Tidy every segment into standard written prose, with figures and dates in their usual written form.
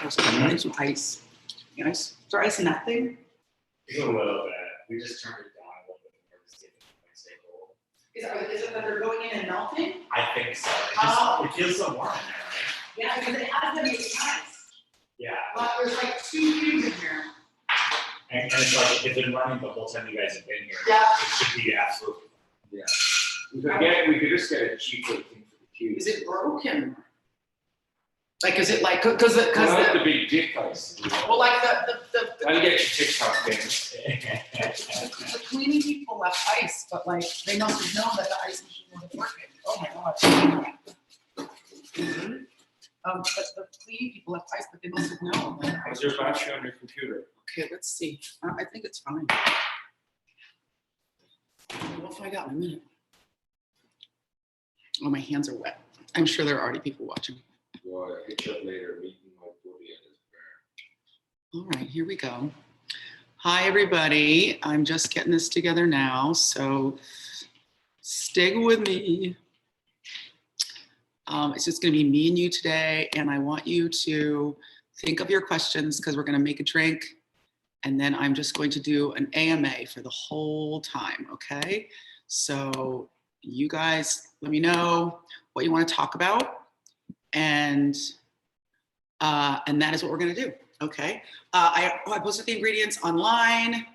I need some ice. Ice? Is there ice in that thing? It's a little bit. We just turned it down a little bit more to see if it stay cold. Is it that they're going in and melting? I think so. It feels so warm in there, right? Yeah, because it has to be ice. Yeah. There's like 2 cubes in here. And it's like it's been running the whole time you guys have been here. Yeah. It should be absolutely. Yeah. We could just get a cheaper thing for the cubes. Is it broken? Like, is it like, because the big dick ice. well, like the I'll get your TikTok things. the cleaning people left ice, but like they must have known that the ice machine wasn't working. Oh my god. But the cleaning people left ice, but they must have known. How's your battery on your computer? Okay, let's see. I think it's fine. We'll find out in a minute. Oh, my hands are wet. I'm sure there are already people watching. Well, I'll hit you up later, meeting my booty at his bear. All right, here we go. Hi, everybody. I'm just getting this together now, so stick with me. It's just going to be me and you today, and I want you to think of your questions because we're going to make a drink, and then I'm just going to do an AMA for the whole time, okay? So you guys let me know what you want to talk about, and that is what we're going to do, okay? I posted the ingredients online,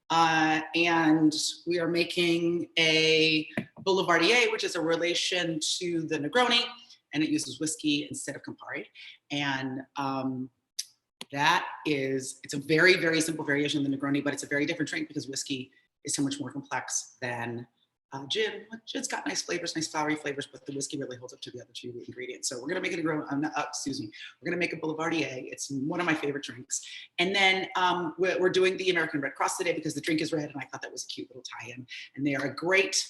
and we are making a Boulevardier, which is a relation to the Negroni, and it uses whiskey instead of Campari. And it's a very, very simple variation of the Negroni, but it's a very different drink because whiskey is so much more complex than gin. Gin's got nice flavors, nice flowery flavors, but the whiskey really holds up to the other 2 ingredients. So we're gonna make a Negroni, we're gonna make a Boulevardier. It's one of my favorite drinks. And then we're doing the American Red Cross today because the drink is red, and I thought that was a cute little tie-in. And they are a great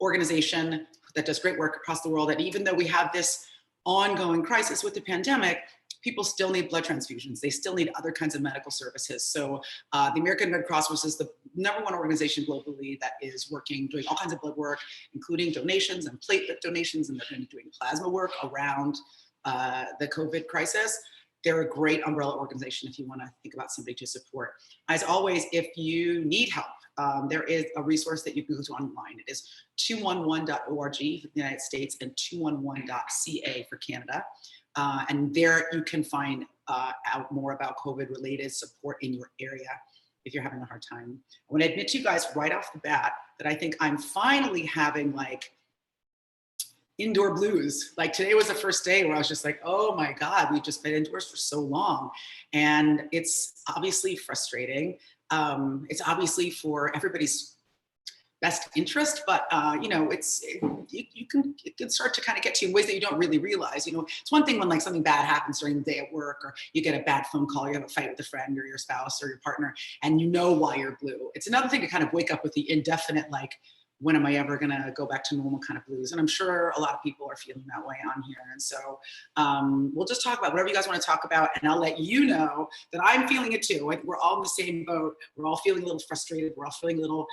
organization that does great work across the world. And even though we have this ongoing crisis with the pandemic, people still need blood transfusions. They still need other kinds of medical services. So the American Red Cross, which is the #1 organization globally that is doing all kinds of blood work, including donations and platelet donations, and they're going to be doing plasma work around the COVID crisis. They're a great umbrella organization if you want to think about somebody to support. As always, if you need help, there is a resource that you can go to online. It is 211.org for the United States and 211.ca for Canada. And there you can find out more about COVID-related support in your area if you're having a hard time. I want to admit to you guys right off the bat that I think I'm finally having like indoor blues. Like today was the first day where I was just like, oh my God, we've just been indoors for so long. And it's obviously frustrating. It's obviously for everybody's best interest, but you know, it can start to kind of get to you in ways that you don't really realize. You know, it's one thing when like something bad happens during the day at work, or you get a bad phone call, you have a fight with a friend or your spouse or your partner, and you know why you're blue. It's another thing to kind of wake up with the indefinite, like, when am I ever gonna go back to normal kind of blues? And I'm sure a lot of people are feeling that way on here. And so we'll just talk about whatever you guys want to talk about, and I'll let you know that I'm feeling it too. Like, we're all in the same boat. We're all feeling a little frustrated. We're all feeling a little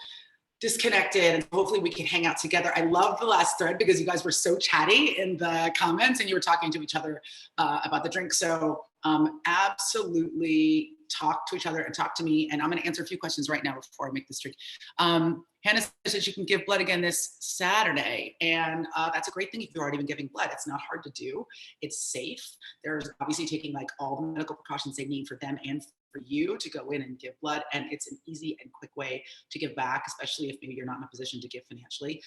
disconnected, and hopefully we can hang out together. I love the last thread because you guys were so chatty in the comments and you were talking to each other about the drink. So absolutely talk to each other and talk to me. And I'm going to answer a few questions right now before I make this drink. Hannah says you can give blood again this Saturday. And that's a great thing if you've already been giving blood. It's not hard to do. It's safe. There's obviously taking like all the medical precautions they need for them and for you to go in and give blood. And it's an easy and quick way to give back, especially if maybe you're not in a position to give financially.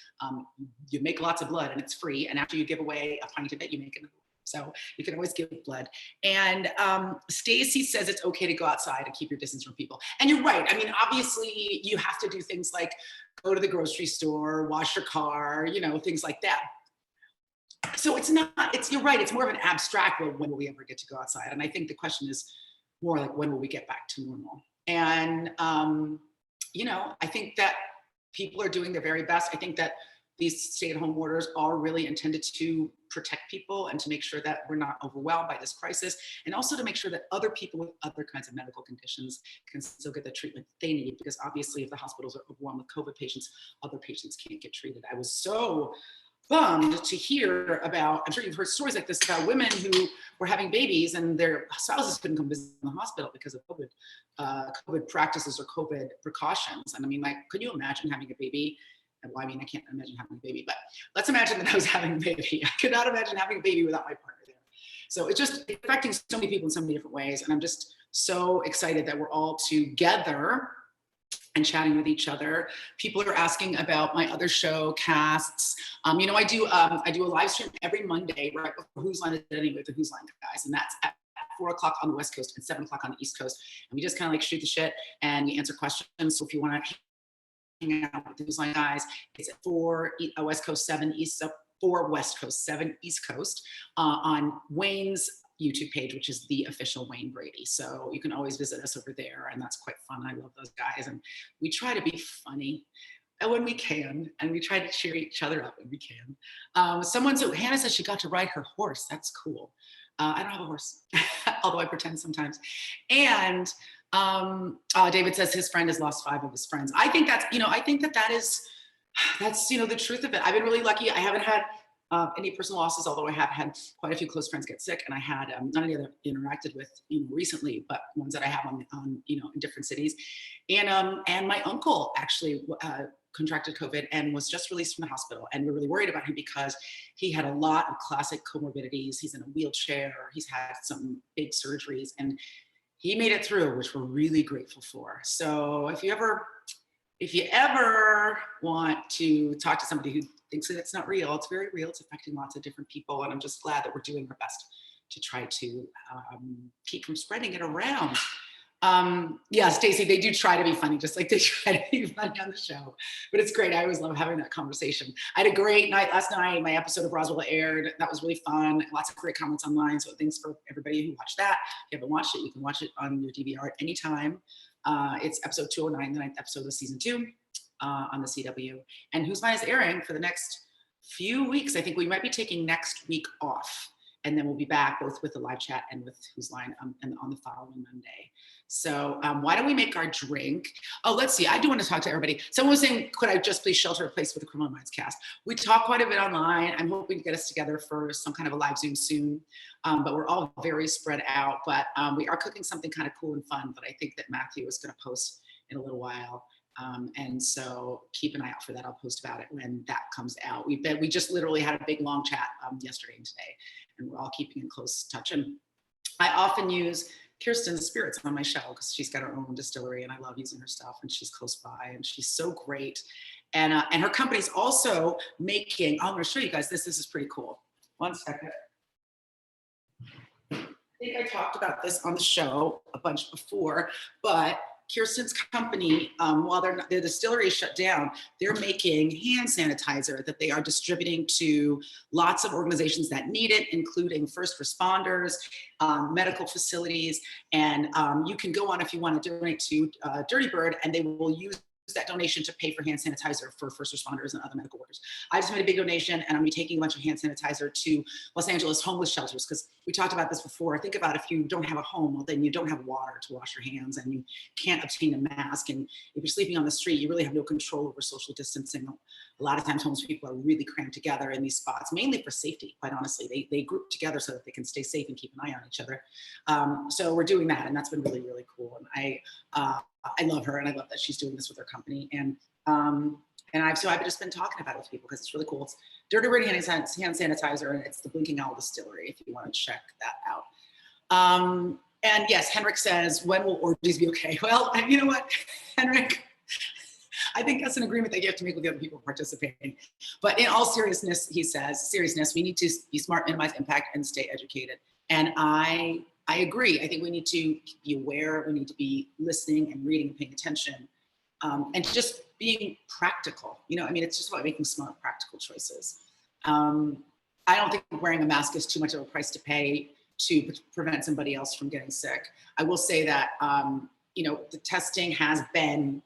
You make lots of blood and it's free. And after you give away a pint of it, you make another. So you can always give blood. And Stacy says it's okay to go outside and keep your distance from people. And you're right. I mean, obviously you have to do things like go to the grocery store, wash your car, you know, things like that. So you're right. It's more of an abstract, well, when will we ever get to go outside? And I think the question is more like, when will we get back to normal? And, you know, I think that people are doing their very best. I think that these stay-at-home orders are really intended to protect people and to make sure that we're not overwhelmed by this crisis, and also to make sure that other people with other kinds of medical conditions can still get the treatment they need, because obviously if the hospitals are overwhelmed with COVID patients, other patients can't get treated. I was so bummed to hear about, I'm sure you've heard stories like this about women who were having babies and their spouses couldn't come visit in the hospital because of COVID practices or COVID precautions. And I mean, like, could you imagine having a baby? Well, I mean, I can't imagine having a baby, but let's imagine that I was having a baby. I could not imagine having a baby without my partner there. So it's just affecting so many people in so many different ways. And I'm just so excited that we're all together and chatting with each other. People are asking about my other show casts. You know, I do a live stream every Monday, right before Whose Line Is It Anyway, the Whose Line guys, and that's at 4 o'clock on the West Coast and 7 o'clock on the East Coast. And we just kind of like shoot the shit and we answer questions. So if you want to hang out with the Whose Line guys, it's at 4 West Coast, 7 East, 4 West Coast, 7 East Coast on Wayne's YouTube page, which is the official Wayne Brady. So you can always visit us over there, and that's quite fun. I love those guys, and we try to be funny when we can, and we try to cheer each other up when we can. Hannah says she got to ride her horse. That's cool. I don't have a horse, although I pretend sometimes. And David says his friend has lost 5 of his friends. I think that's, that's the truth of it. I've been really lucky. I haven't had any personal losses, although I have had quite a few close friends get sick, and I had not any that I've interacted with recently, but ones that I have on in different cities. And my uncle actually contracted COVID and was just released from the hospital, and we're really worried about him because he had a lot of classic comorbidities. He's in a wheelchair. He's had some big surgeries, and he made it through, which we're really grateful for. So if you ever want to talk to somebody who thinks that it's not real, it's very real. It's affecting lots of different people. And I'm just glad that we're doing our best to try to keep from spreading it around. Yeah, Stacey, they do try to be funny, just like they try to be funny on the show. But it's great. I always love having that conversation. I had a great night last night. My episode of Roswell aired. That was really fun. Lots of great comments online. So thanks for everybody who watched that. If you haven't watched it, you can watch it on your DVR at any time. It's episode 209, the 9th episode of season 2 on the CW. And Whose Line is airing for the next few weeks. I think we might be taking next week off. And then we'll be back both with the live chat and with Whose Line and on the following Monday. So why don't we make our drink? Oh, let's see. I do want to talk to everybody. Someone was saying, could I just please shelter a place for the Criminal Minds cast? We talk quite a bit online. I'm hoping to get us together for some kind of a live Zoom soon. But we're all very spread out. But we are cooking something kind of cool and fun. But I think that Matthew is going to post in a little while. And so keep an eye out for that. I'll post about it when that comes out. We just literally had a big long chat yesterday and today, and we're all keeping in close touch. And I often use Kirsten's spirits on my show because she's got her own distillery, and I love using her stuff, and she's close by, and she's so great. And her company's also making, I'm going to show you guys this. This is pretty cool. One second. I think I talked about this on the show a bunch before, but Kirsten's company, while their distillery is shut down, they're making hand sanitizer that they are distributing to lots of organizations that need it, including first responders, medical facilities, and you can go on if you want to donate to Dirty Bird, and they will use that donation to pay for hand sanitizer for first responders and other medical workers. I just made a big donation, and I'm gonna be taking a bunch of hand sanitizer to Los Angeles homeless shelters, because we talked about this before. Think about if you don't have a home, well, then you don't have water to wash your hands, and you can't obtain a mask. And if you're sleeping on the street, you really have no control over social distancing. A lot of times homeless people are really crammed together in these spots, mainly for safety, quite honestly. They group together so that they can stay safe and keep an eye on each other. So we're doing that, and that's been really, really cool. And I love her, and I love that she's doing this with her company. And I've just been talking about it with people because it's really cool. It's Dirty Bird hand sanitizer, and it's the Blinking Owl Distillery if you want to check that out. And yes, Henrik says, when will orgies be okay? Well, you know what, Henrik? I think that's an agreement that you have to make with the other people participating. But in all seriousness, he says, we need to be smart, minimize impact, and stay educated. And I agree. I think we need to be aware. We need to be listening and reading and paying attention, and just being practical. It's just about making smart, practical choices. I don't think wearing a mask is too much of a price to pay to prevent somebody else from getting sick. I will say that, the testing has been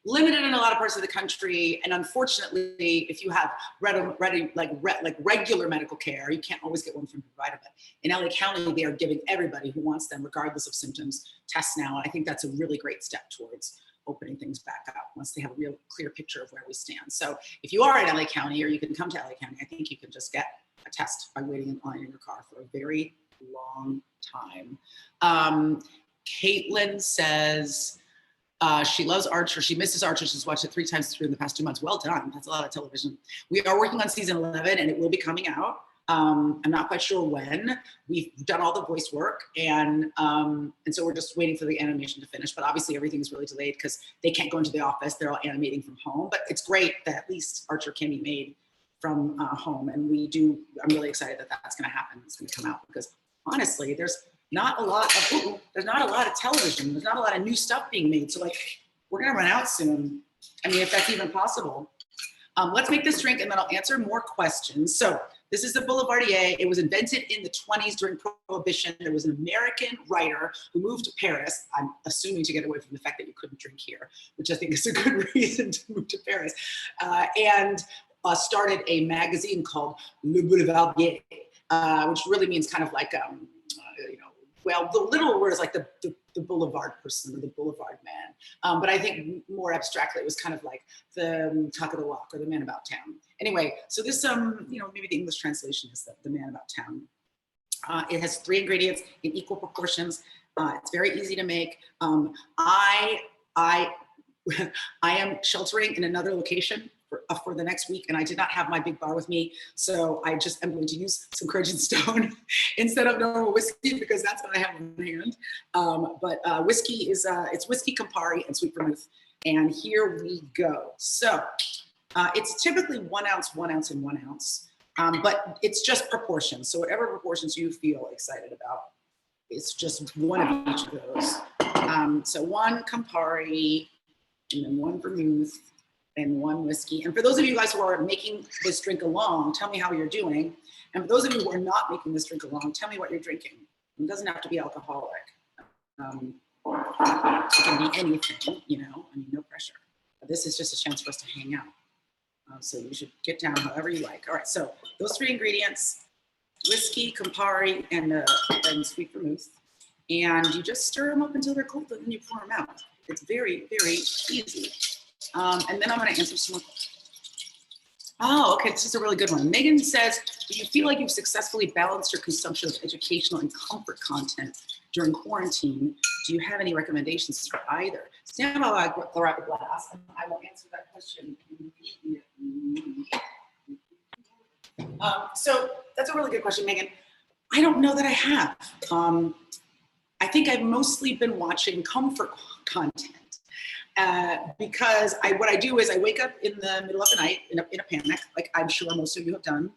limited in a lot of parts of the country, and unfortunately, if you have regular medical care, you can't always get one from a provider. But in LA County, they are giving everybody who wants them, regardless of symptoms, tests now. And I think that's a really great step towards opening things back up once they have a real clear picture of where we stand. So if you are in LA County or you can come to LA County, I think you can just get a test by waiting in line in your car for a very long time. Caitlin says she loves Archer. She misses Archer. She's watched it 3 times through in the past 2 months. Well done. That's a lot of television. We are working on season 11 and it will be coming out. I'm not quite sure when. We've done all the voice work and so we're just waiting for the animation to finish. But obviously everything is really delayed because they can't go into the office. They're all animating from home. But it's great that at least Archer can be made from home. And I'm really excited that that's going to happen. It's going to come out because honestly, there's not a lot of television. There's not a lot of new stuff being made. So like, we're going to run out soon. I mean, if that's even possible. Let's make this drink and then I'll answer more questions. So this is the Boulevardier. It was invented in the 1920s during Prohibition. There was an American writer who moved to Paris, I'm assuming to get away from the fact that you couldn't drink here, which I think is a good reason to move to Paris, and started a magazine called Le Boulevardier, which really means kind of like, well, the literal word is like the boulevard person or the boulevard man. But I think more abstractly, it was kind of like the talk of the walk or the man about town. Anyway, so this, maybe the English translation is the man about town. It has 3 ingredients in equal proportions. It's very easy to make. I am sheltering in another location for the next week, and I did not have my big bar with me, so I just am going to use some Courage and Stone instead of normal whiskey because that's what I have in hand. But whiskey is it's whiskey, Campari, and sweet vermouth, and here we go. So it's typically 1 ounce, 1 ounce, and 1 ounce, but it's just proportions. So whatever proportions you feel excited about, it's just one of each of those. So 1 Campari, and then 1 vermouth, and 1 whiskey. And for those of you guys who are making this drink along, tell me how you're doing. And for those of you who are not making this drink along, tell me what you're drinking. It doesn't have to be alcoholic. It can be anything, no pressure. But this is just a chance for us to hang out. So you should get down however you like. All right, so those 3 ingredients, whiskey, Campari, and sweet vermouth. And you just stir them up until they're cold, and then you pour them out. It's very, very easy. And then I'm going to answer some more questions. Oh, okay. This is a really good one. Megan says, do you feel like you've successfully balanced your consumption of educational and comfort content during quarantine? Do you have any recommendations for either? Stand by while I grab a glass, and I will answer that question immediately. So that's a really good question, Megan. I don't know that I have. I think I've mostly been watching comfort content. Because what I do is I wake up in the middle of the night in a panic, like I'm sure most of you have done,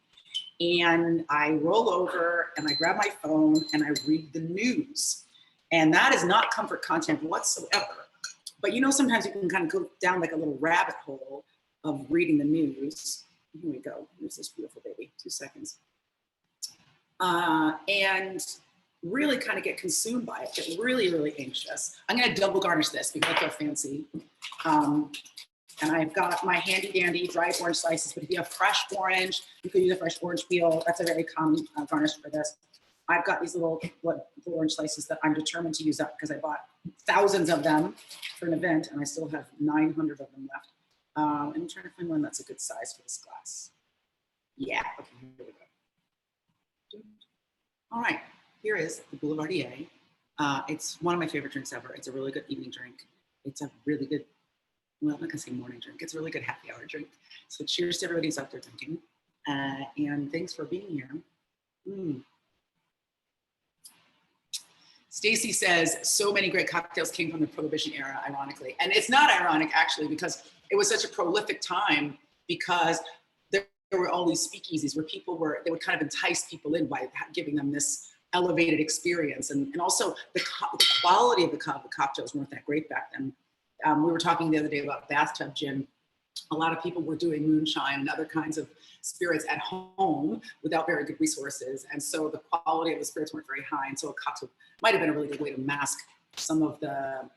and I roll over and I grab my phone and I read the news. And that is not comfort content whatsoever. But sometimes you can kind of go down like a little rabbit hole of reading the news. Here we go. Here's this beautiful baby. 2 seconds. And really kind of get consumed by it, get really, really anxious. I'm going to double garnish this because I feel fancy. And I've got my handy dandy dried orange slices, but if you have fresh orange, you could use a fresh orange peel. That's a very common garnish for this. I've got these little orange slices that I'm determined to use up because I bought thousands of them for an event and I still have 900 of them left. I'm trying to find one that's a good size for this glass. Yeah, okay, here we go. All right. Here is the Boulevardier. It's one of my favorite drinks ever. It's a really good evening drink. It's a really good, well, I'm not gonna say morning drink. It's a really good happy hour drink. So cheers to everybody who's out there drinking. And thanks for being here. Stacy says, so many great cocktails came from the Prohibition era, ironically. And it's not ironic, actually, because it was such a prolific time because there were all these speakeasies where they would kind of entice people in by giving them this elevated experience. And also the quality of the cocktails weren't that great back then. We were talking the other day about bathtub gin. A lot of people were doing moonshine and other kinds of spirits at home without very good resources. And so the quality of the spirits weren't very high. And so a cocktail might have been a really good way to mask some of the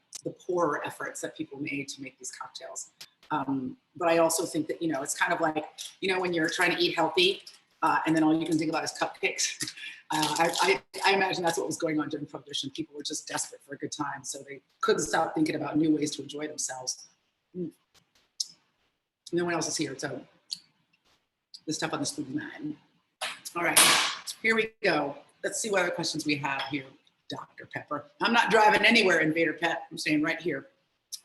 poorer efforts that people made to make these cocktails. But I also think that, it's kind of like, when you're trying to eat healthy and then all you can think about is cupcakes. I imagine that's what was going on during Prohibition. People were just desperate for a good time, so they couldn't stop thinking about new ways to enjoy themselves. No one else is here, so the stuff on the spoon line. All right, here we go. Let's see what other questions we have here, Dr. Pepper. I'm not driving anywhere, Invader Pet. I'm staying right here.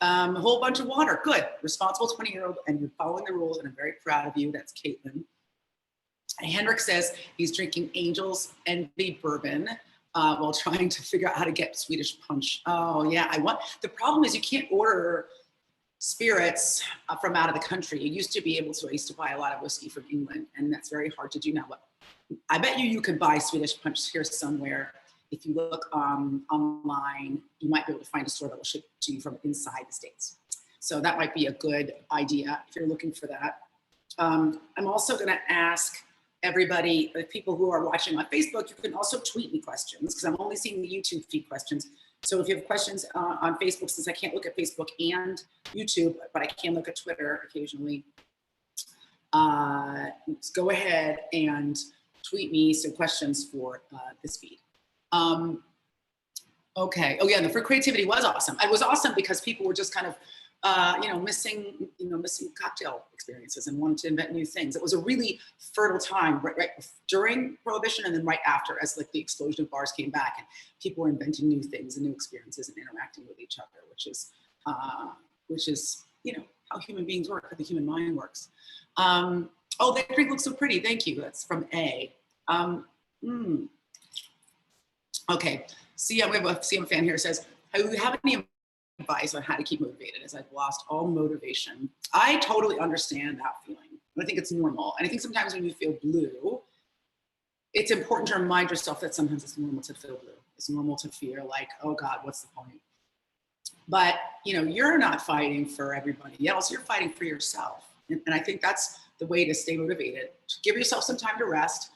A whole bunch of water. Good. Responsible 20-year-old, and you're following the rules, and I'm very proud of you. That's Caitlin. Hendrik says he's drinking Angel's Envy bourbon while trying to figure out how to get Swedish punch. Oh, yeah. The problem is you can't order spirits from out of the country. You used to be able to. I used to buy a lot of whiskey from England, and that's very hard to do now. But I bet you can buy Swedish punch here somewhere. If you look online, you might be able to find a store that will ship to you from inside the States. So that might be a good idea if you're looking for that. I'm also going to ask everybody, the people who are watching on Facebook, you can also tweet me questions because I'm only seeing the YouTube feed questions. So if you have questions on Facebook, since I can't look at Facebook and YouTube, but I can look at Twitter occasionally, go ahead and tweet me some questions for this feed. Okay. Oh yeah, and the For Creativity was awesome. It was awesome because people were just kind of, missing cocktail experiences and wanted to invent new things. It was a really fertile time right during Prohibition and then right after, as like the explosion of bars came back and people were inventing new things and new experiences and interacting with each other, which is how human beings work, how the human mind works. Oh, that drink looks so pretty. Thank you. That's from A. Okay. CM, we have a CM fan here says, do you have any advice on how to keep motivated as I've lost all motivation? I totally understand that feeling. I think it's normal. And I think sometimes when you feel blue, it's important to remind yourself that sometimes it's normal to feel blue. It's normal to feel like, oh God, what's the point? But you're not fighting for everybody else. You're fighting for yourself. And I think that's the way to stay motivated. Give yourself some time to rest.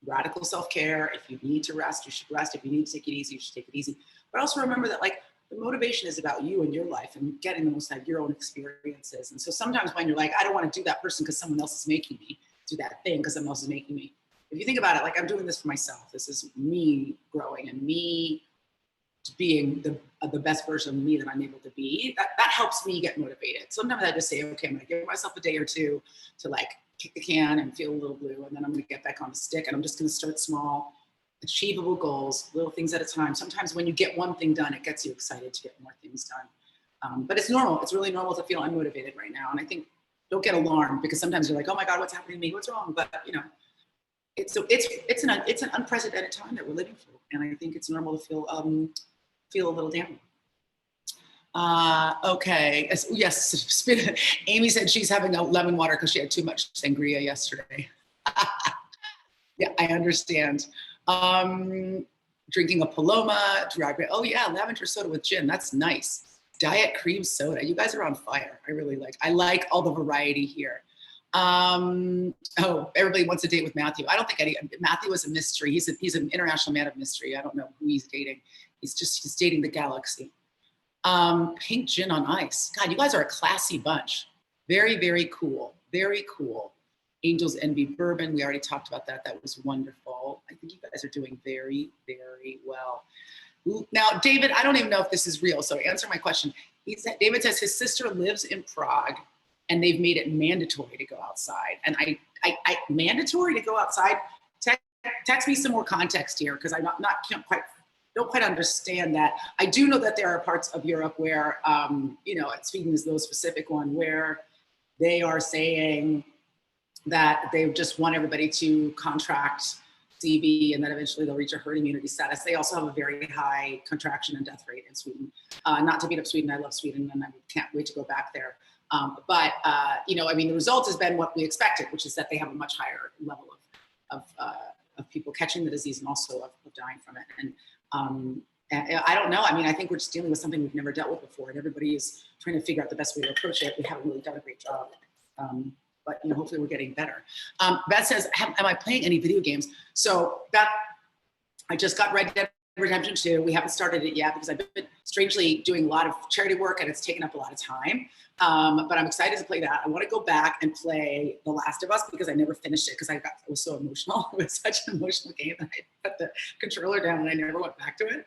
Radical self-care. If you need to rest, you should rest. If you need to take it easy, you should take it easy. But also remember that the motivation is about you and your life and getting the most out of your own experiences. And so sometimes when you're like, I don't want to do that person because someone else is making me do that thing because someone else is making me. If you think about it, I'm doing this for myself. This is me growing and me being the best version of me that I'm able to be. That helps me get motivated. Sometimes I just say, okay, I'm going to give myself a day or two to kick the can and feel a little blue. And then I'm going to get back on the stick and I'm just going to start small, achievable goals, little things at a time. Sometimes when you get one thing done, it gets you excited to get more things done. But it's normal. It's really normal to feel unmotivated right now. And I think don't get alarmed because sometimes you're like, oh my God, what's happening to me? What's wrong? But it's an unprecedented time that we're living through. And I think it's normal to feel a little down. Okay. Yes. Amy said she's having a lemon water because she had too much sangria yesterday. Yeah, I understand. Drinking a Paloma, oh yeah, lavender soda with gin. That's nice. Diet cream soda. You guys are on fire. I like all the variety here. Oh, everybody wants a date with Matthew. I don't think Matthew is a mystery. He's an international man of mystery. I don't know who he's dating. He's dating the galaxy. Pink gin on ice. God, you guys are a classy bunch. Very, very cool. Very cool. Angel's Envy bourbon. We already talked about that. That was wonderful. I think you guys are doing very, very well. Now, David, I don't even know if this is real. So answer my question. David says his sister lives in Prague and they've made it mandatory to go outside. And I mandatory to go outside? Text me some more context here because I don't quite understand that. I do know that there are parts of Europe where, Sweden is the specific one where they are saying that they just want everybody to contract CB and then eventually they'll reach a herd immunity status. They also have a very high contraction and death rate in Sweden. Not to beat up Sweden, I love Sweden and I can't wait to go back there. The result has been what we expected, which is that they have a much higher level of people catching the disease and also of dying from it. And I don't know. I think we're just dealing with something we've never dealt with before, and everybody is trying to figure out the best way to approach it. We haven't really done a great job, but hopefully we're getting better. Beth says, "Am I playing any video games?" So Beth, I just got Red Dead Redemption 2. We haven't started it yet because I've been strangely doing a lot of charity work and it's taken up a lot of time. But I'm excited to play that. I want to go back and play The Last of Us because I never finished it because I was so emotional. It was such an emotional game that I put the controller down and I never went back to it.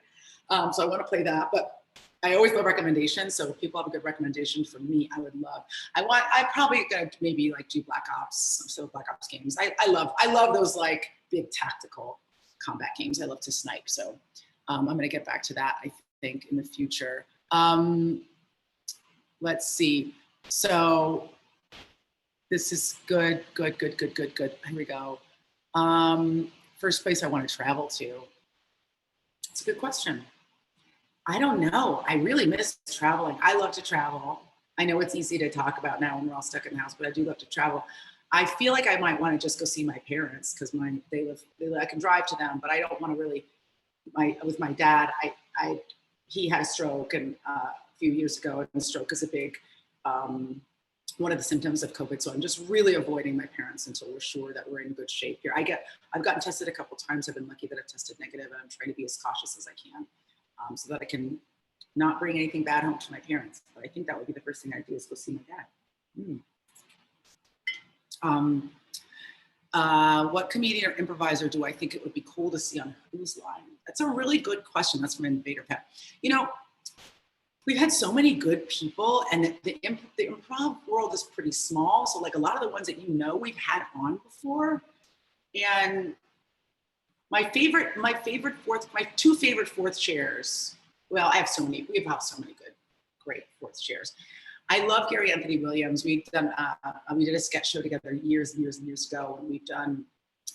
So I want to play that. But I always love recommendations. So if people have a good recommendation for me, I would love. I probably gonna maybe like do Black Ops, so Black Ops games. I love those like big tactical combat games. I love to snipe. So I'm gonna get back to that, I think, in the future. Let's see. So this is good. Here we go. First place I want to travel to. It's a good question. I don't know. I really miss traveling. I love to travel. I know it's easy to talk about now when we're all stuck in the house, but I do love to travel. I feel like I might want to just go see my parents because I can drive to them, but I don't want to really. With my dad, he had a stroke and a few years ago, and stroke is a big one of the symptoms of COVID. So I'm just really avoiding my parents until we're sure that we're in good shape here. I've gotten tested a couple of times. I've been lucky that I've tested negative, and I'm trying to be as cautious as I can. So that I can not bring anything bad home to my parents. But I think that would be the first thing I'd do is go see my dad. What comedian or improviser do I think it would be cool to see on Whose Line? That's a really good question. That's from Invader Pet. You know, we've had so many good people, and the improv world is pretty small. So like a lot of the ones that we've had on before, and my two favorite fourth chairs. Well, I have so many. We have so many great fourth chairs. I love Gary Anthony Williams. We did a sketch show together years and years ago, and we've done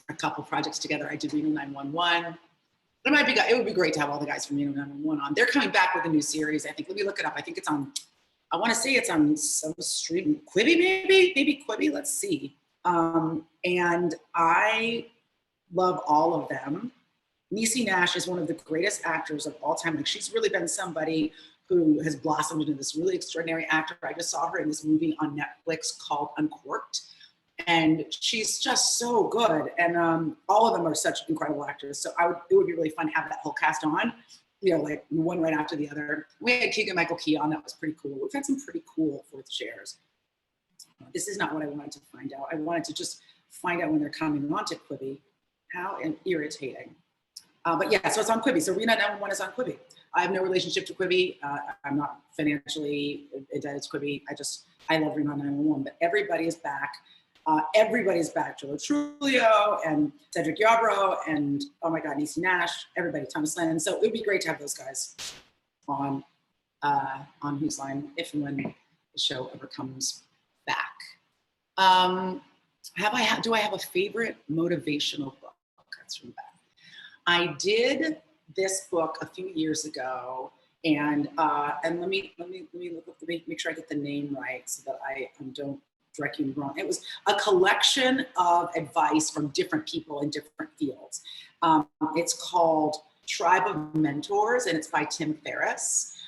a couple projects together. I did Reno 911. It would be great to have all the guys from Reno 911 on. They're coming back with a new series. I think. Let me look it up. I think it's on. I want to say it's on some stream. Quibi, maybe Quibi. Let's see. And I love all of them. Niecy Nash is one of the greatest actors of all time. Like, she's really been somebody who has blossomed into this really extraordinary actor. I just saw her in this movie on Netflix called Uncorked, and she's just so good. And all of them are such incredible actors. So it would be really fun to have that whole cast on, like one right after the other. We had Keegan-Michael Key on. That was pretty cool. We've had some pretty cool fourth chairs. This is not what I wanted to find out. I wanted to just find out when they're coming on to Quibi. How irritating. But yeah, so it's on Quibi. So Reno 911 is on Quibi. I have no relationship to Quibi. I'm not financially indebted to Quibi. I love Reno 911, but everybody is back. Everybody's back. Joe Trulio and Cedric Yarbrough and, oh my God, Niecy Nash, everybody, Thomas Lennon. So it would be great to have those guys on Whose Line if and when the show ever comes back. Do I have a favorite motivational book? That's from Beth. I did this book a few years ago, and let me look up make sure I get the name right so that I don't direct you wrong. It was a collection of advice from different people in different fields. It's called Tribe of Mentors, and it's by Tim Ferriss.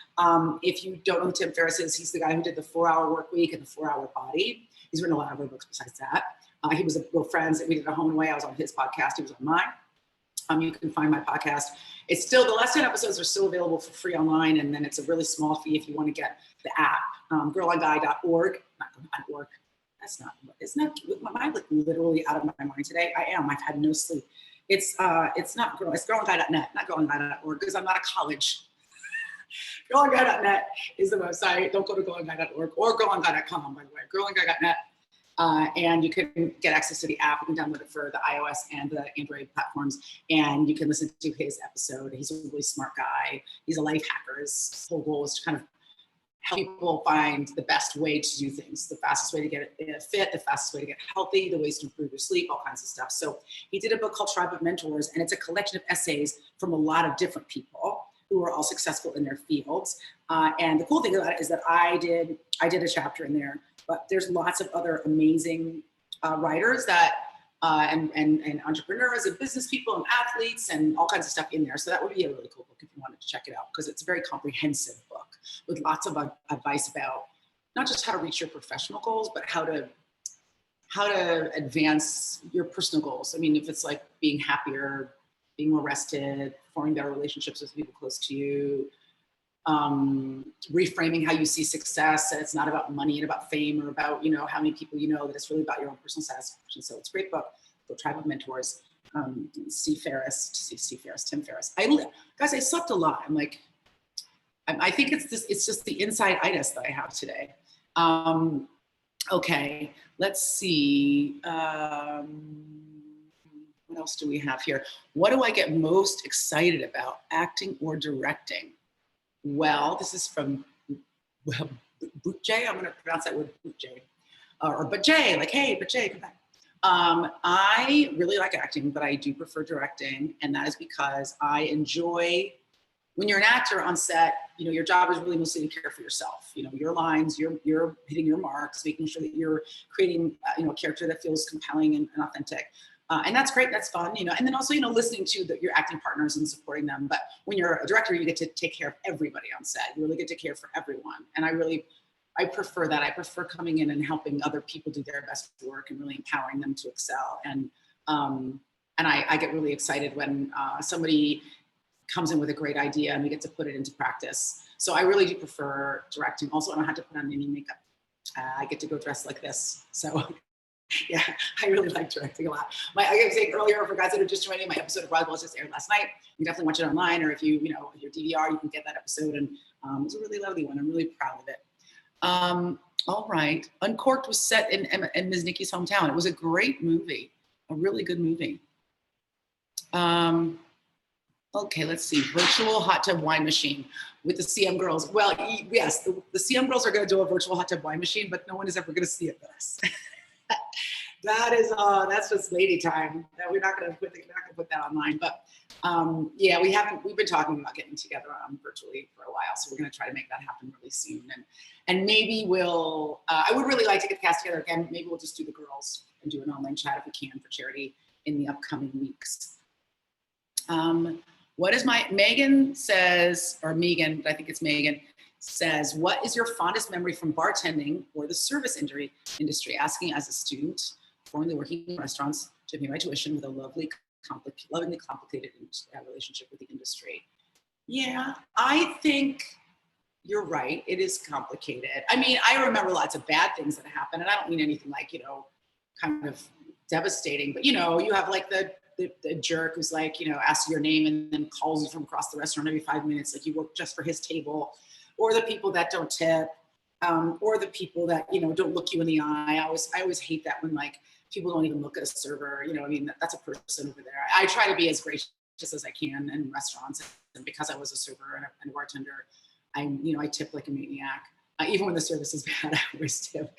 If you don't know who Tim Ferriss is, he's the guy who did the 4-Hour Work Week and the 4-Hour Body. He's written a lot of other books besides that. We're friends. We did a home and away. I was on his podcast. He was on mine. You can find my podcast. It's still, the last 10 episodes are still available for free online, and then it's a really small fee if you want to get the app, girlonguy.org, not .org. Isn't that, am I like literally out of my mind today? I am. I've had no sleep. It's not girl, it's girlonguy.net, not girlonguy.org, because I'm not a college. Girlonguy.net is the website. Don't go to girlonguy.org or girlonguy.com, by the way. Girlonguy.net. And you can get access to the app. You can download it for the iOS and the Android platforms, and you can listen to his episode. He's a really smart guy. He's a life hacker. His whole goal is to kind of help people find the best way to do things, the fastest way to get fit, the fastest way to get healthy, the ways to improve your sleep, all kinds of stuff. So he did a book called Tribe of Mentors, and it's a collection of essays from a lot of different people who are all successful in their fields. And the cool thing about it is that I did a chapter in there, but there's lots of other amazing writers that and entrepreneurs and business people and athletes and all kinds of stuff in there. So that would be a really cool book if you wanted to check it out, because it's a very comprehensive book with lots of advice about not just how to reach your professional goals, but how to advance your personal goals. I mean, if it's like being happier, being more rested, forming better relationships with people close to you, reframing how you see success, and it's not about money and about fame or about, you know, how many people you know, that it's really about your own personal satisfaction. So it's a great book, The Tribe of Mentors. Tim Ferriss. Guys, I slept a lot. I'm like, I think it's just the inside-itis that I have today. Okay, let's see. What else do we have here? What do I get most excited about, acting or directing? Well, this is from Bootjay. I'm going to pronounce that word Bootjay. Or Bajay, like, hey, Bajay, come back. I really like acting, but I do prefer directing. And that is because I enjoy, when you're an actor on set, you know, your job is really mostly to care for yourself. You know, your lines, you're hitting your marks, making sure that you're creating, you know, a character that feels compelling and authentic. And that's great, that's fun, you know, and then also, you know, listening to your acting partners and supporting them. But when you're a director, you get to take care of everybody on set. You really get to care for everyone. And I prefer that. I prefer coming in and helping other people do their best work and really empowering them to excel. And I get really excited when somebody comes in with a great idea and we get to put it into practice. So I really do prefer directing. Also, I don't have to put on any makeup. I get to go dressed like this. So yeah, I really like directing a lot. I was saying earlier, for guys that are just joining, my episode of Roswell just aired last night. You can definitely watch it online, or if you know, your DVR, you can get that episode. And it was a really lovely one. I'm really proud of it. All right. Uncorked was set in Ms. Nikki's hometown. It was a great movie, a really good movie. Okay, let's see. Virtual hot tub wine machine with the CM girls. Well, yes, the CM girls are going to do a virtual hot tub wine machine, but no one is ever going to see it with us. That's just lady time. That we're not going to put that online. But yeah, we've been talking about getting together virtually for a while, so we're going to try to make that happen really soon. And maybe we'll. I would really like to get the cast together again. Maybe we'll just do the girls and do an online chat if we can for charity in the upcoming weeks. What is Megan says, or Megan, I think it's Megan, says, what is your fondest memory from bartending or the service industry? Asking as a student, formerly working in restaurants, to pay my tuition with a lovingly complicated relationship with the industry. Yeah, I think you're right. It is complicated. I mean, I remember lots of bad things that happen, and I don't mean anything like, you know, kind of devastating, but, you know, you have like the jerk who's like, you know, asks your name and then calls you from across the restaurant every 5 minutes, like you work just for his table, or the people that don't tip, or the people that, you know, don't look you in the eye. I always hate that when like people don't even look at a server, you know, I mean, that's a person over there. I try to be as gracious as I can in restaurants, and because I was a server and a bartender, I tip like a maniac. Even when the service is bad, I always tip.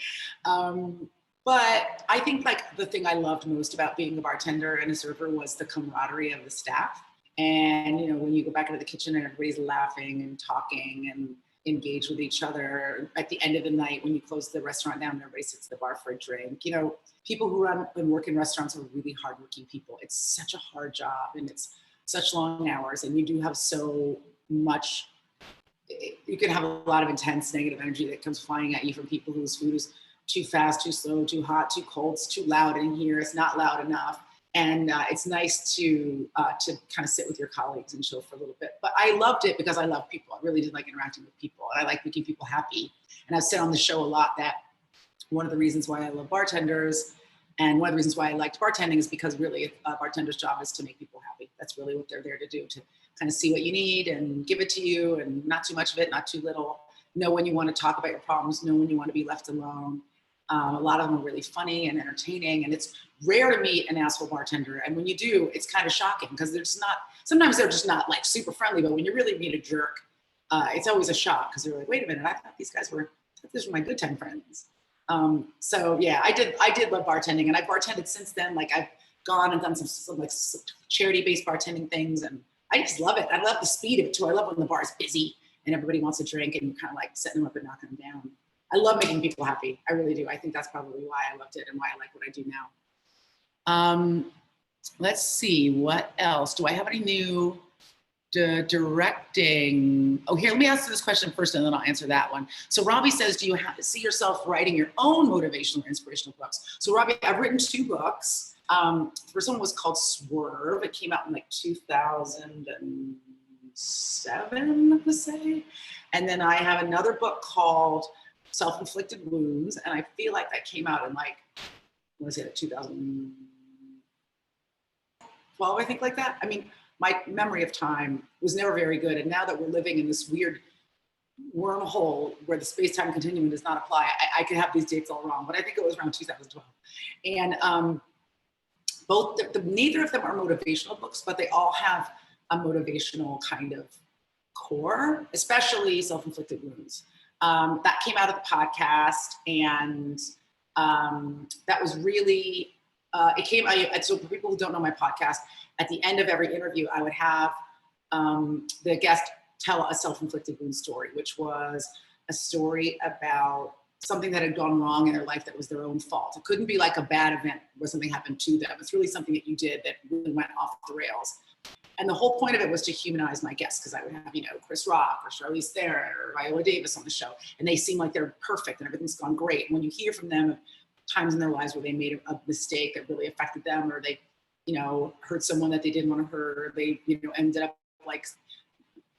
But I think like the thing I loved most about being a bartender and a server was the camaraderie of the staff. And, you know, when you go back into the kitchen and everybody's laughing and talking and engage with each other at the end of the night, when you close the restaurant down, everybody sits at the bar for a drink. You know, people who run and work in restaurants are really hardworking people. It's such a hard job and it's such long hours, and you do have so much, you can have a lot of intense negative energy that comes flying at you from people whose food is too fast, too slow, too hot, too cold, it's too loud in here, it's not loud enough. And it's nice to kind of sit with your colleagues and chill for a little bit. But I loved it because I love people. I really did like interacting with people. And I like making people happy. And I've said on the show a lot that one of the reasons why I love bartenders and one of the reasons why I liked bartending is because really a bartender's job is to make people happy. That's really what they're there to do, to kind of see what you need and give it to you, and not too much of it, not too little. Know when you want to talk about your problems, know when you want to be left alone. A lot of them are really funny and entertaining, and it's rare to meet an asshole bartender. And when you do, it's kind of shocking because sometimes they're just not like super friendly, but when you really meet a jerk, it's always a shock because they're like, wait a minute, I thought these were my good time friends. So yeah, I did love bartending, and I bartended since then. Like I've gone and done some like charity-based bartending things, and I just love it. I love the speed of it too. I love when the bar is busy and everybody wants a drink and you're kind of like setting them up and knocking them down. I love making people happy. I really do. I think that's probably why I loved it and why I like what I do now. Let's see, what else? Do I have any new directing? Oh, here, let me answer this question first and then I'll answer that one. So Robbie says, do you see yourself writing your own motivational or inspirational books? So Robbie, I've written 2 books. The first one was called Swerve. It came out in like 2007, I would say. And then I have another book called Self-Inflicted Wounds, and I feel like that came out in like, what is it, 2012, I think, like that. I mean, my memory of time was never very good, and now that we're living in this weird wormhole where the space-time continuum does not apply, I could have these dates all wrong, but I think it was around 2012. And both, neither of them are motivational books, but they all have a motivational kind of core, especially Self-Inflicted Wounds. That came out of the podcast, and that was really, so for people who don't know my podcast, at the end of every interview, I would have the guest tell a self-inflicted wound story, which was a story about something that had gone wrong in their life that was their own fault. It couldn't be like a bad event where something happened to them. It's really something that you did that really went off the rails. And the whole point of it was to humanize my guests, because I would have, Chris Rock or Charlize Theron or Viola Davis on the show, and they seem like they're perfect and everything's gone great. When you hear from them times in their lives where they made a mistake that really affected them, or they, hurt someone that they didn't want to hurt, or they, ended up like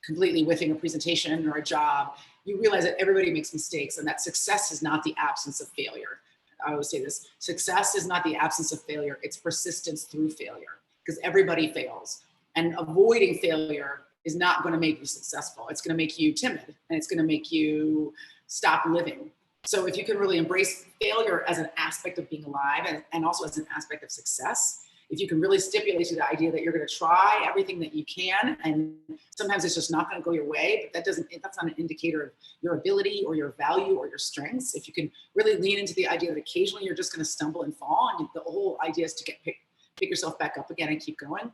completely whiffing a presentation or a job, you realize that everybody makes mistakes and that success is not the absence of failure. I always say this, success is not the absence of failure, it's persistence through failure, because everybody fails. And avoiding failure is not going to make you successful. It's going to make you timid, and it's going to make you stop living. So if you can really embrace failure as an aspect of being alive, and also as an aspect of success, if you can really stipulate to the idea that you're going to try everything that you can, and sometimes it's just not going to go your way, but that's not an indicator of your ability or your value or your strengths. If you can really lean into the idea that occasionally you're just going to stumble and fall, and the whole idea is to pick yourself back up again and keep going,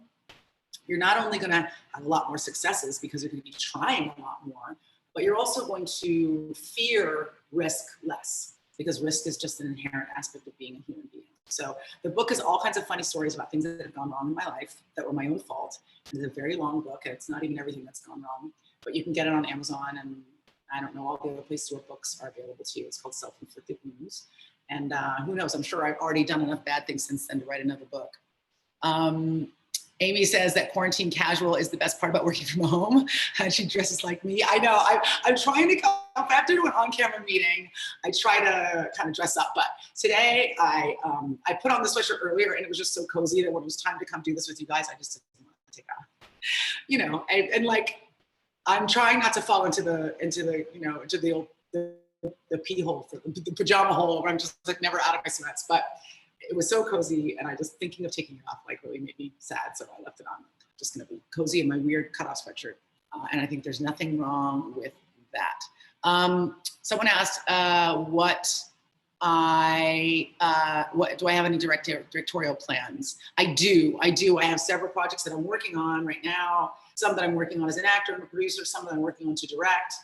you're not only going to have a lot more successes because you're going to be trying a lot more, but you're also going to fear risk less, because risk is just an inherent aspect of being a human being. So the book is all kinds of funny stories about things that have gone wrong in my life that were my own fault. It's a very long book, and it's not even everything that's gone wrong, but you can get it on Amazon, and I don't know, all the other places where books are available to you. It's called Self-Inflicted Wounds. And who knows, I'm sure I've already done enough bad things since then to write another book. Amy says that quarantine casual is the best part about working from home. She dresses like me. I know, I'm trying to go, if I have to do an on-camera meeting, I try to kind of dress up. But today I put on the sweatshirt earlier, and it was just so cozy that when it was time to come do this with you guys, I just didn't want to take off. And like, I'm trying not to fall into the pee hole, the pajama hole, where I'm just like never out of my sweats. But it was so cozy, and I just thinking of taking it off like really made me sad, so I left it on. I'm just gonna be cozy in my weird cutoff sweatshirt, and I think there's nothing wrong with that. Someone asked what do I have any directorial plans? I do. I have several projects that I'm working on right now. Some that I'm working on as an actor and a producer. Some that I'm working on to direct.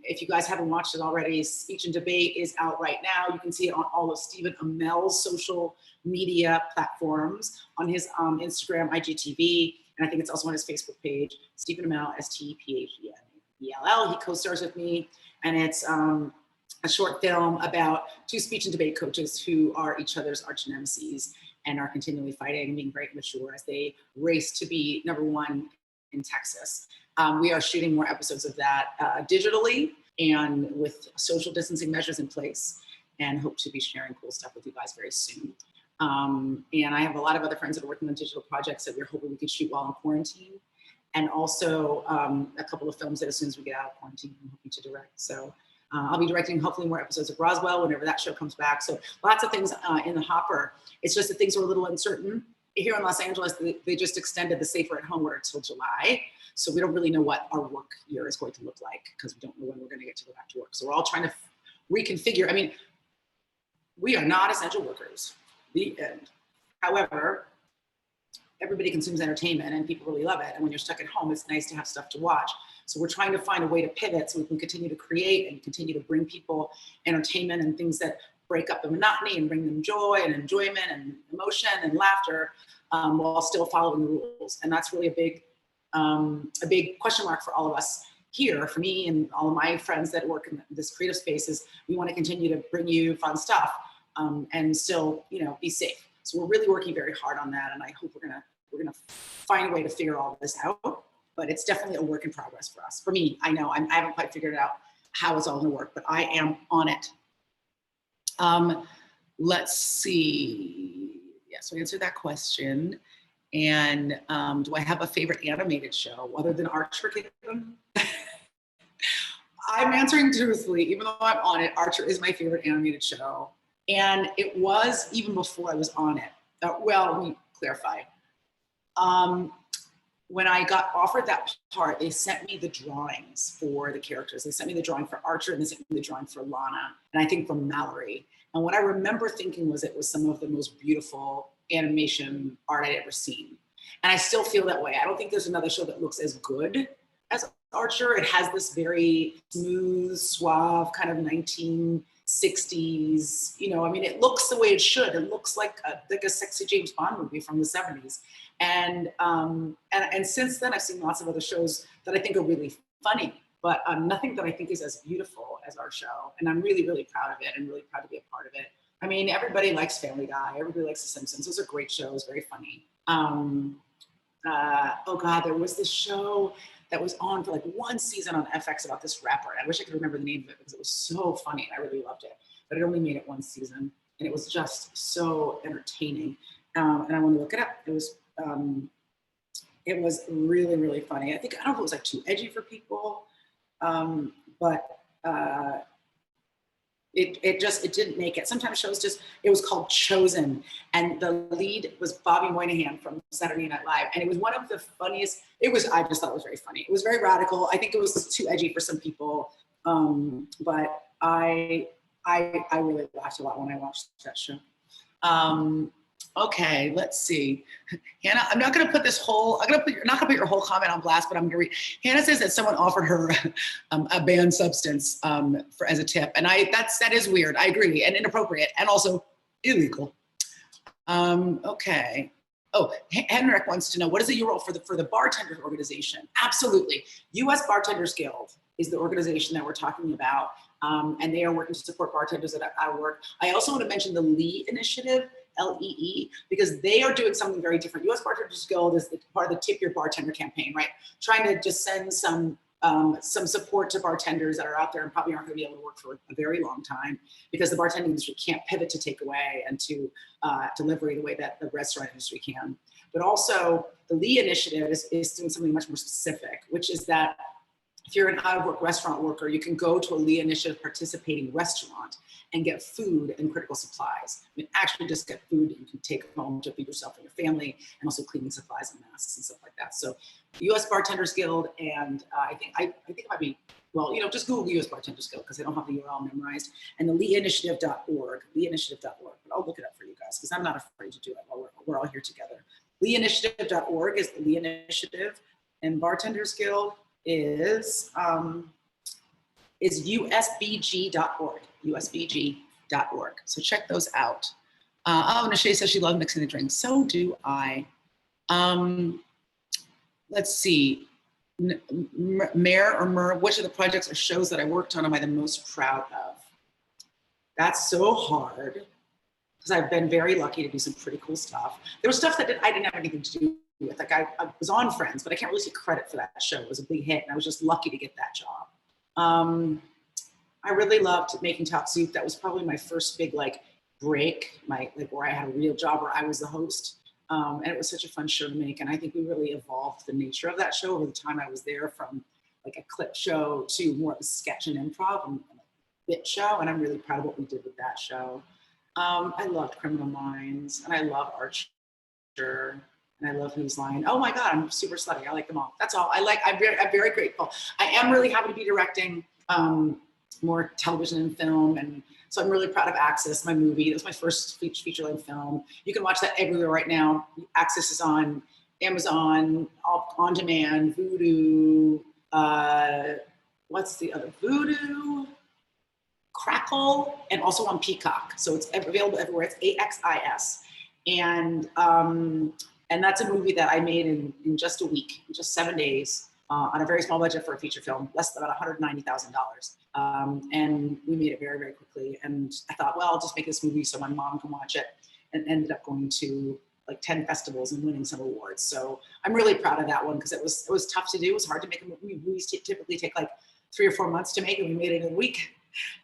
If you guys haven't watched it already, Speech and Debate is out right now. You can see it on all of Stephen Amell's social media platforms, on his Instagram, IGTV, and I think it's also on his Facebook page, Stephen Amell, STEPHENELL. He co-stars with me, and it's a short film about two speech and debate coaches who are each other's arch nemesis and are continually fighting and being very mature as they race to be #1 in Texas. We are shooting more episodes of that digitally and with social distancing measures in place, and hope to be sharing cool stuff with you guys very soon. And I have a lot of other friends that are working on digital projects that we're hoping we could shoot while in quarantine. And also a couple of films that as soon as we get out of quarantine, I'm hoping to direct. So I'll be directing hopefully more episodes of Roswell whenever that show comes back. So lots of things in the hopper. It's just that things are a little uncertain. Here in Los Angeles, they just extended the safer at home order until July. So we don't really know what our work year is going to look like, because we don't know when we're going to get to go back to work. So we're all trying to reconfigure. I mean, we are not essential workers, the end. However, everybody consumes entertainment and people really love it. And when you're stuck at home, it's nice to have stuff to watch. So we're trying to find a way to pivot so we can continue to create and continue to bring people entertainment and things that break up the monotony and bring them joy and enjoyment and emotion and laughter, while still following the rules. And that's really a big question mark for all of us here. For me and all of my friends that work in this creative space, is we want to continue to bring you fun stuff and still, be safe. So we're really working very hard on that, and I hope we're gonna find a way to figure all this out. But it's definitely a work in progress for us. For me, I know I haven't quite figured out how it's all gonna work, but I am on it. Let's see. Yeah, so answer that question. And do I have a favorite animated show other than Archer Kingdom? I'm answering truthfully, even though I'm on it, Archer is my favorite animated show. And it was even before I was on it. Well, let me clarify. When I got offered that part, they sent me the drawings for the characters. They sent me the drawing for Archer and they sent me the drawing for Lana, and I think for Mallory. And what I remember thinking was it was some of the most beautiful animation art I'd ever seen. And I still feel that way. I don't think there's another show that looks as good as Archer. It has this very smooth, suave kind of 1960s, you know, I mean, it looks the way it should. It looks like a sexy James Bond movie from the 70s. And since then, I've seen lots of other shows that I think are really funny, but nothing that I think is as beautiful as our show. And I'm really, really proud of it and really proud to be a part of it. I mean, everybody likes Family Guy. Everybody likes The Simpsons. Those are great shows, very funny. Oh God, there was this show that was on for like one season on FX about this rapper. And I wish I could remember the name of it because it was so funny and I really loved it. But it only made it one season and it was just so entertaining. And I want to look it up. It was really, really funny. I don't know if it was like too edgy for people, but it didn't make it. Sometimes shows it was called Chosen, and the lead was Bobby Moynihan from Saturday Night Live, and it was one of the funniest. I just thought it was very funny. It was very radical. I think it was too edgy for some people, but I really laughed a lot when I watched that show. Okay, let's see. Hannah, I'm not going to put your whole comment on blast, but I'm going to read. Hannah says that someone offered her a banned substance as a tip. And that is weird. I agree, and inappropriate and also illegal. Okay. Oh, Henrik wants to know, what is the URL for the bartenders organization? Absolutely. US Bartenders Guild is the organization that we're talking about. And they are working to support bartenders at our work. I also want to mention the Lee Initiative, LEE, because they are doing something very different. US Bartenders Guild is part of the Tip Your Bartender campaign, right? Trying to just send some support to bartenders that are out there and probably aren't going to be able to work for a very long time because the bartending industry can't pivot to takeaway and to delivery the way that the restaurant industry can. But also the Lee Initiative is doing something much more specific, which is that if you're an out-of-work restaurant worker, you can go to a Lee Initiative participating restaurant and get food and critical supplies. I mean, actually just get food that you can take home to feed yourself and your family, and also cleaning supplies and masks and stuff like that. So US Bartenders Guild, and I think it might be, well, just Google US Bartenders Guild because I don't have the URL memorized, and the leeinitiative.org, leeinitiative.org. But I'll look it up for you guys because I'm not afraid to do it while we're all here together. Leeinitiative.org is the Lee Initiative, and Bartenders Guild is usbg.org, usbg.org. So check those out. Nashay says she loves mixing the drinks. So do I. Let's see. Which of the projects or shows that I worked on am I the most proud of? That's so hard because I've been very lucky to do some pretty cool stuff. There was stuff that I didn't have anything to do with. Like I was on Friends, but I can't really take credit for that show. It was a big hit and I was just lucky to get that job. I really loved making Top Soup. That was probably my first big break, where I had a real job where I was the host. And it was such a fun show to make. And I think we really evolved the nature of that show over the time I was there, from like a clip show to more of a sketch and improv and a bit show. And I'm really proud of what we did with that show. I loved Criminal Minds, and I love Archer, and I love Who's Line. Oh my God, I'm super slutty. I like them all. That's all. I'm very grateful. I am really happy to be directing more television and film, and so I'm really proud of Access, my movie. That was my first feature-length film. You can watch that everywhere right now. Access is on Amazon, on demand, Vudu. What's the other? Vudu, Crackle, and also on Peacock. So it's available everywhere. It's AXIS, and that's a movie that I made in just a week, in just 7 days, on a very small budget for a feature film, less than about $190,000. And we made it very, very quickly. And I thought, well, I'll just make this movie so my mom can watch it. and ended up going to like 10 festivals and winning some awards. So I'm really proud of that one because it was tough to do. It was hard to make a movie. Movies typically take like 3 or 4 months to make, and we made it in a week.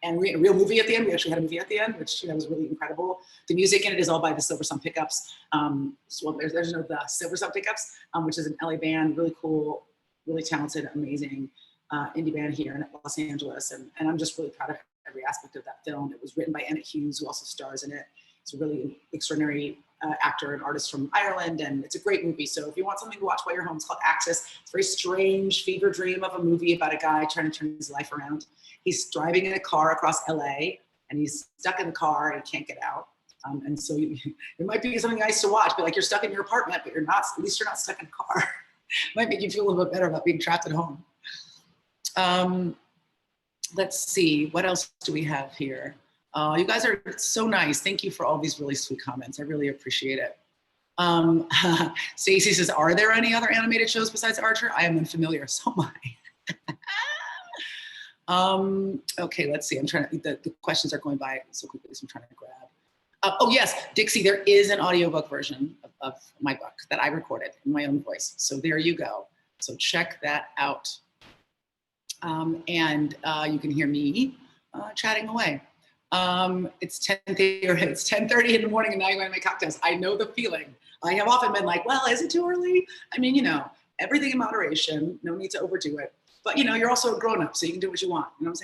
And a real movie at the end. We actually had a movie at the end, which was really incredible. The music in it is all by the Silver Sun Pickups. So there's no the Silver Sun Pickups, which is an LA band, really cool, really talented, amazing indie band here in Los Angeles. And I'm just really proud of every aspect of that film. It was written by Emmett Hughes, who also stars in it. It's a really extraordinary actor and artist from Ireland, and it's a great movie. So if you want something to watch while you're home, it's called Axis. It's a very strange fever dream of a movie about a guy trying to turn his life around. He's driving in a car across LA, and he's stuck in the car and he can't get out. And so it might be something nice to watch, but like you're stuck in your apartment, but you're not, at least you're not stuck in a car. It might make you feel a little bit better about being trapped at home. Let's see, what else do we have here? You guys are so nice. Thank you for all these really sweet comments. I really appreciate it. Stacey says, are there any other animated shows besides Archer? I am unfamiliar, so am I. Okay, let's see. I'm trying to, the questions are going by so quickly, so I'm trying to grab. Oh yes, Dixie, there is an audiobook version of my book that I recorded in my own voice. So there you go. So check that out. And you can hear me chatting away. It's 10:30 in the morning and now you're going to make cocktails. I know the feeling. I have often been like, well, is it too early? I mean, everything in moderation, no need to overdo it. But you're also a grown up, so you can do what you want. You know what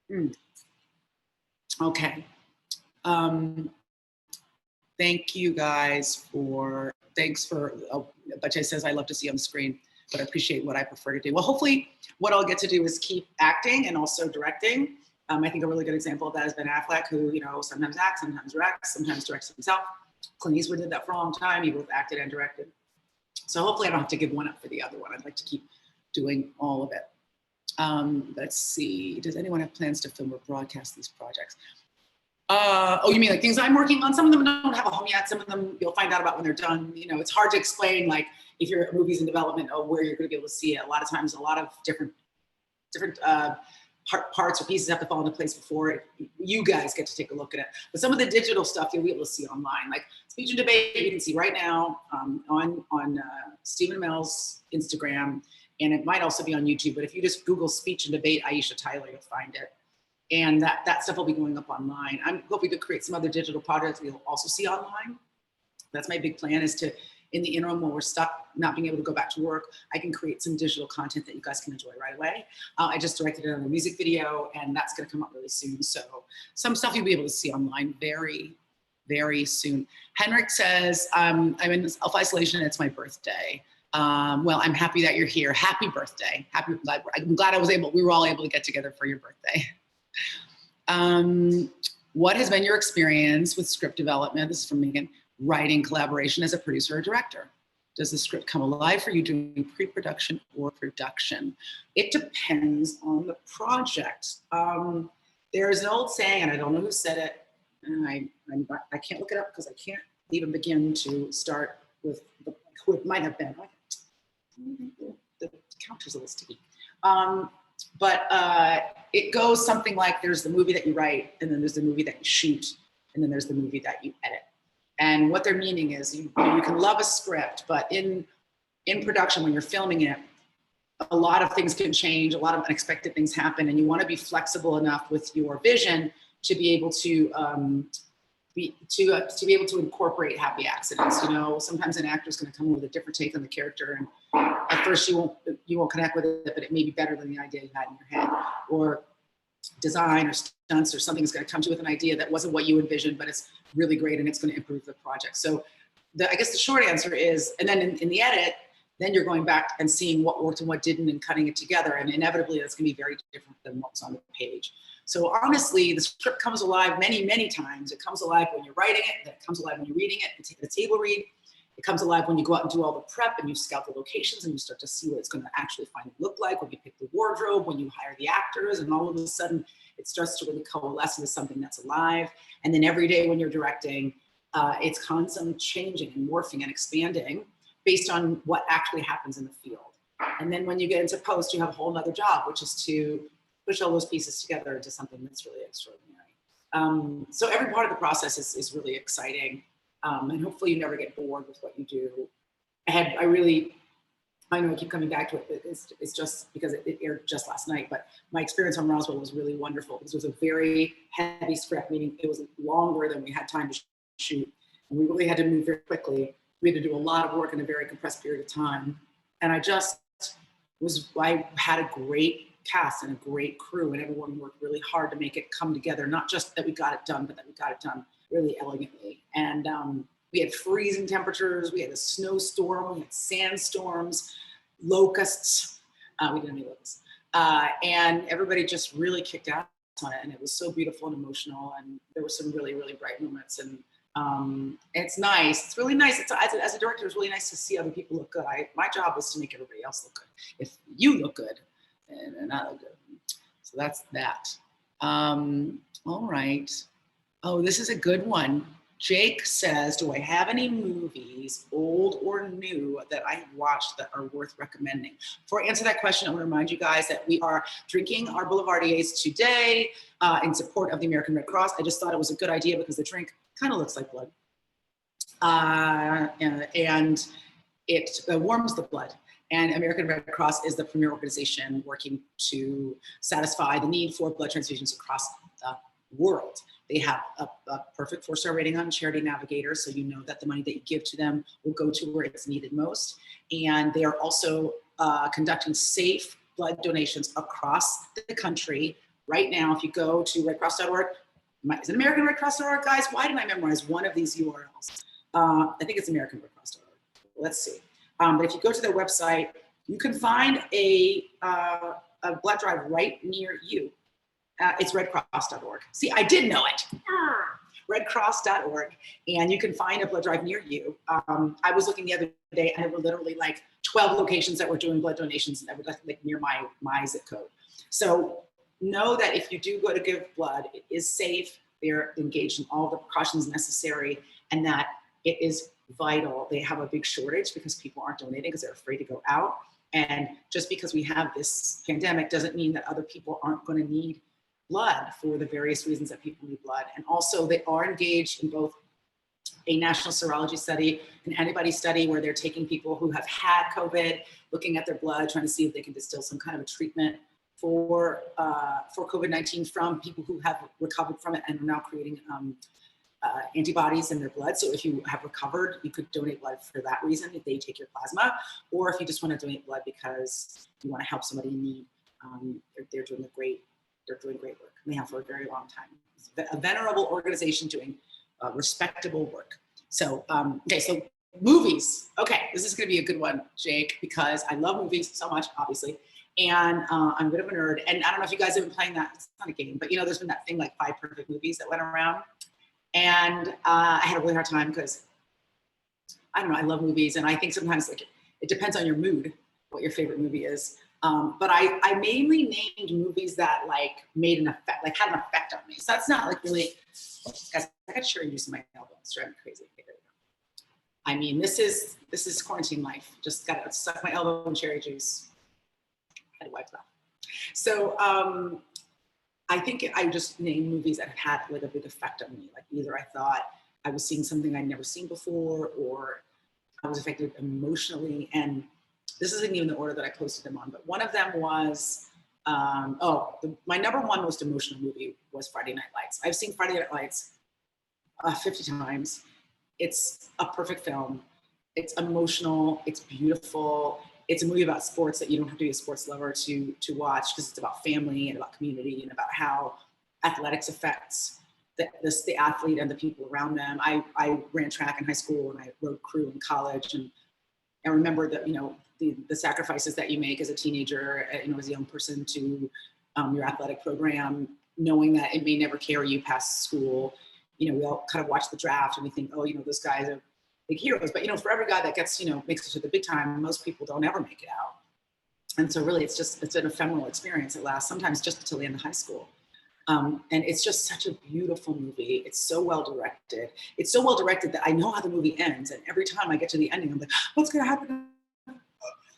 I'm saying? Okay. Thank you guys thanks for, Bache says, I love to see on the screen, but I appreciate what I prefer to do. Well, hopefully what I'll get to do is keep acting and also directing. I think a really good example of that has been Affleck, who, sometimes acts, sometimes directs himself. Clint Eastwood did that for a long time. He both acted and directed. So hopefully I don't have to give one up for the other one. I'd like to keep doing all of it. Let's see, does anyone have plans to film or broadcast these projects? Oh, you mean like things I'm working on? Some of them don't have a home yet. Some of them you'll find out about when they're done. It's hard to explain, like if your movie's in development, where you're gonna be able to see it. A lot of times, a lot of different parts or pieces have to fall into place before you guys get to take a look at it. But some of the digital stuff you'll be able to see online, like Speech and Debate, you can see right now on Stephen Amell's Instagram, and it might also be on YouTube. But if you just Google Speech and Debate Aisha Tyler, you'll find it. And that stuff will be going up online. I'm hoping to create some other digital projects you'll also see online. That's my big plan, is to, in the interim, when we're stuck not being able to go back to work, I can create some digital content that you guys can enjoy right away. I just directed it on a music video, and that's gonna come out really soon. So some stuff you'll be able to see online very, very soon. Henrik says, I'm in self-isolation and it's my birthday. Well, I'm happy that you're here. Happy birthday. I'm glad we were all able to get together for your birthday. What has been your experience with script development? This is from Megan. Writing collaboration as a producer or director. Does the script come alive for you during pre-production or production? It depends on the project. There's an old saying, and I don't know who said it, and I can't look it up because I can't even begin to start with who it might have been. The counter's a little sticky. But it goes something like, there's the movie that you write, and then there's the movie that you shoot, and then there's the movie that you edit. And what they're meaning is you can love a script, but in production, when you're filming it, a lot of things can change, a lot of unexpected things happen, and you want to be flexible enough with your vision to be able to be able to incorporate happy accidents. Sometimes an actor's going to come in with a different take on the character, and at first you won't connect with it, but it may be better than the idea you had in your head. Or design or stunts or something's going to come to you with an idea that wasn't what you envisioned, but it's really great and it's going to improve the project. So I guess the short answer is, and then in the edit, then you're going back and seeing what worked and what didn't and cutting it together. And inevitably that's going to be very different than what's on the page. So honestly, the script comes alive many, many times. It comes alive when you're writing it, then it comes alive when you're reading it, it's the table read. It comes alive when you go out and do all the prep and you scout the locations and you start to see what it's going to actually finally look like, when you pick the wardrobe, when you hire the actors, and all of a sudden it starts to really coalesce into something that's alive. And then every day when you're directing, it's constantly changing and morphing and expanding based on what actually happens in the field. And then when you get into post, you have a whole nother job, which is to push all those pieces together into something that's really extraordinary. So every part of the process is really exciting. And hopefully you never get bored with what you do. I know I keep coming back to it, but it's just because it aired just last night, but my experience on Roswell was really wonderful because it was a very heavy script, meaning it was longer than we had time to shoot. And we really had to move very quickly. We had to do a lot of work in a very compressed period of time. And I had a great cast and a great crew, and everyone worked really hard to make it come together. Not just that we got it done, but that we got it done really elegantly. And we had freezing temperatures, we had a snowstorm, we had sandstorms, locusts. We didn't have any locusts. And everybody just really kicked ass on it. And it was so beautiful and emotional. And there were some really, really bright moments. And it's nice. It's really nice. As a director, it's really nice to see other people look good. My job was to make everybody else look good. If you look good, and I look good. So that's that. All right. Oh, this is a good one. Jake says, do I have any movies, old or new, that I have watched that are worth recommending? Before I answer that question, I want to remind you guys that we are drinking our Boulevardiers today in support of the American Red Cross. I just thought it was a good idea because the drink kind of looks like blood. And it warms the blood. And American Red Cross is the premier organization working to satisfy the need for blood transfusions across the world. They have a perfect 4-star rating on Charity Navigator, so you know that the money that you give to them will go to where it's needed most. And they are also conducting safe blood donations across the country. Right now, if you go to redcross.org, is it AmericanRedCross.org, guys? Why didn't I memorize one of these URLs? I think it's AmericanRedCross.org. Let's see. But if you go to their website, you can find a blood drive right near you. It's redcross.org. See, I did know it. Redcross.org. And you can find a blood drive near you. I was looking the other day, and there were literally like 12 locations that were doing blood donations that were like near my zip code. So know that if you do go to give blood, it is safe. They're engaged in all the precautions necessary, and that it is vital. They have a big shortage because people aren't donating because they're afraid to go out. And just because we have this pandemic doesn't mean that other people aren't going to need blood for the various reasons that people need blood. And also they are engaged in both a national serology study, an antibody study where they're taking people who have had COVID, looking at their blood, trying to see if they can distill some kind of a treatment for COVID-19 from people who have recovered from it and are now creating antibodies in their blood. So if you have recovered, you could donate blood for that reason if they take your plasma, or if you just want to donate blood because you want to help somebody in need. They're doing great work. And they have for a very long time. It's a venerable organization doing respectable work. So, okay, so movies. Okay, this is going to be a good one, Jake, because I love movies so much, obviously. And I'm a bit of a nerd. And I don't know if you guys have been playing that. It's not a game, but you know, there's been that thing like 5 perfect movies that went around. And I had a really hard time because, I don't know, I love movies. And I think sometimes like it depends on your mood, what your favorite movie is. But I mainly named movies that like made an effect, like had an effect on me. So that's not like really, guys, I got cherry juice in my elbow. It's driving me crazy. Okay, there we go. I mean, this is quarantine life. Just got to suck my elbow in cherry juice. Had to wipe it off. So I think I just named movies that had like a big effect on me. Like either I thought I was seeing something I'd never seen before, or I was affected emotionally. And this isn't even the order that I posted them on, but one of them was, my number one most emotional movie was Friday Night Lights. I've seen Friday Night Lights 50 times. It's a perfect film. It's emotional. It's beautiful. It's a movie about sports that you don't have to be a sports lover to watch, because it's about family and about community and about how athletics affects the athlete and the people around them. I ran track in high school and I rode crew in college, and I remember that, you know, the sacrifices that you make as a teenager, you know, as a young person to your athletic program, knowing that it may never carry you past school. You know, we all kind of watch the draft and we think, oh, you know, those guys are big heroes. But, you know, for every guy that gets, you know, makes it to the big time, most people don't ever make it out. And so really it's an ephemeral experience. It lasts sometimes just until the end of high school. And it's just such a beautiful movie. It's so well directed. It's so well directed that I know how the movie ends. And every time I get to the ending, I'm like, what's going to happen?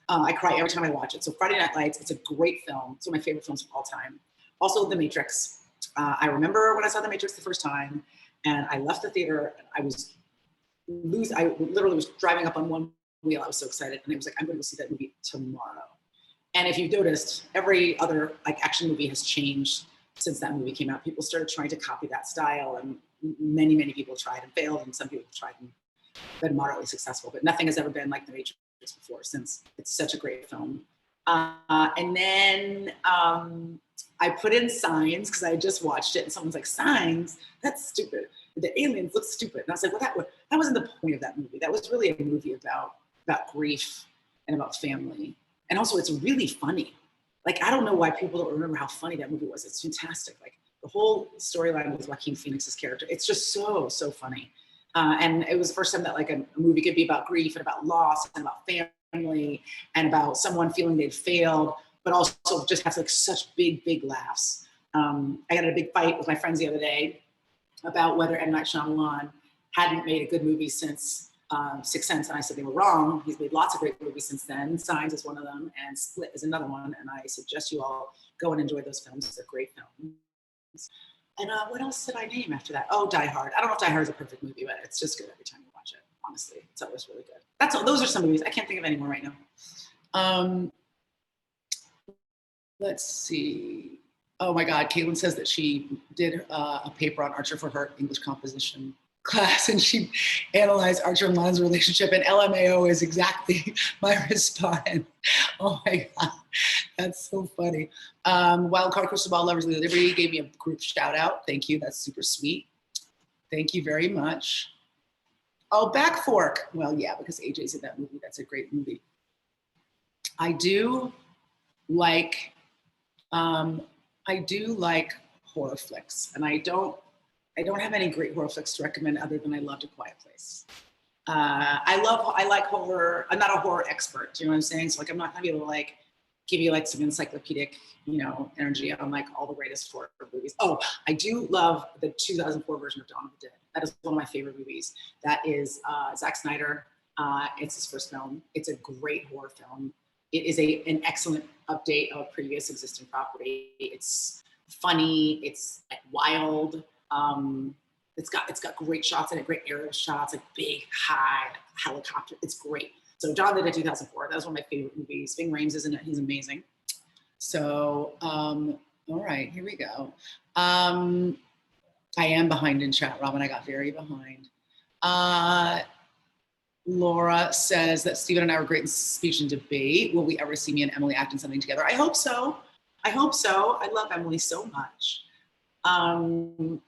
I cry every time I watch it. So Friday Night Lights, it's a great film. It's one of my favorite films of all time. Also, The Matrix. I remember when I saw The Matrix the first time, and I left the theater, and I literally was driving up on one wheel. I was so excited, and I was like, I'm going to go see that movie tomorrow. And if you've noticed, every other like action movie has changed since that movie came out. People started trying to copy that style, and many people tried and failed, and some people tried and been moderately successful. But nothing has ever been like The Matrix before, since it's such a great film. And then I put in Signs because I had just watched it, and someone's like, Signs? That's stupid. The aliens look stupid. And I was like, well, that wasn't the point of that movie. That was really a movie about grief and about family. And also, it's really funny. Like, I don't know why people don't remember how funny that movie was. It's fantastic. Like, the whole storyline with Joaquin Phoenix's character, it's just so funny. And it was the first time that like a movie could be about grief and about loss and about family and about someone feeling they'd failed, but also just have like such big laughs. I got in a big fight with my friends the other day about whether M. Night Shyamalan hadn't made a good movie since Sixth Sense, and I said they were wrong. He's made lots of great movies since then. Signs is one of them, and Split is another one. And I suggest you all go and enjoy those films. They're great films. And what else did I name after that? Oh, Die Hard. I don't know if Die Hard is a perfect movie, but it's just good every time you watch it. Honestly, it's always really good. That's all. Those are some movies. I can't think of any more right now. Let's see. Oh my God, Caitlin says that she did a paper on Archer for her English composition class, and she analyzed Archer and Lana's relationship, and LMAO is exactly my response. Oh my God, that's so funny. Wildcard Crystal Ball Lovers League Liberty gave me a group shout out. Thank you, that's super sweet. Thank you very much. Oh, Back Fork. Well, yeah, because AJ's in that movie. That's a great movie. I do like horror flicks, and I don't have any great horror flicks to recommend other than I loved A Quiet Place. I like horror. I'm not a horror expert. Do you know what I'm saying? So like, I'm not gonna be able to like give you like some encyclopedic, energy on like all the greatest horror movies. Oh, I do love the 2004 version of Dawn of the Dead. That is one of my favorite movies. That is Zack Snyder. It's his first film. It's a great horror film. It is an excellent update of a previous existing property. It's funny. It's wild. It's got great shots in it, great aerial shots, like big, high helicopter. It's great. So Dawn of the Dead 2004, that was one of my favorite movies. Ving Rhames is in it, he's amazing. So, all right, here we go. I am behind in chat, Robin, I got very behind. Laura says that Stephen and I were great in speech and debate. Will we ever see me and Emily act in something together? I hope so. I love Emily so much. In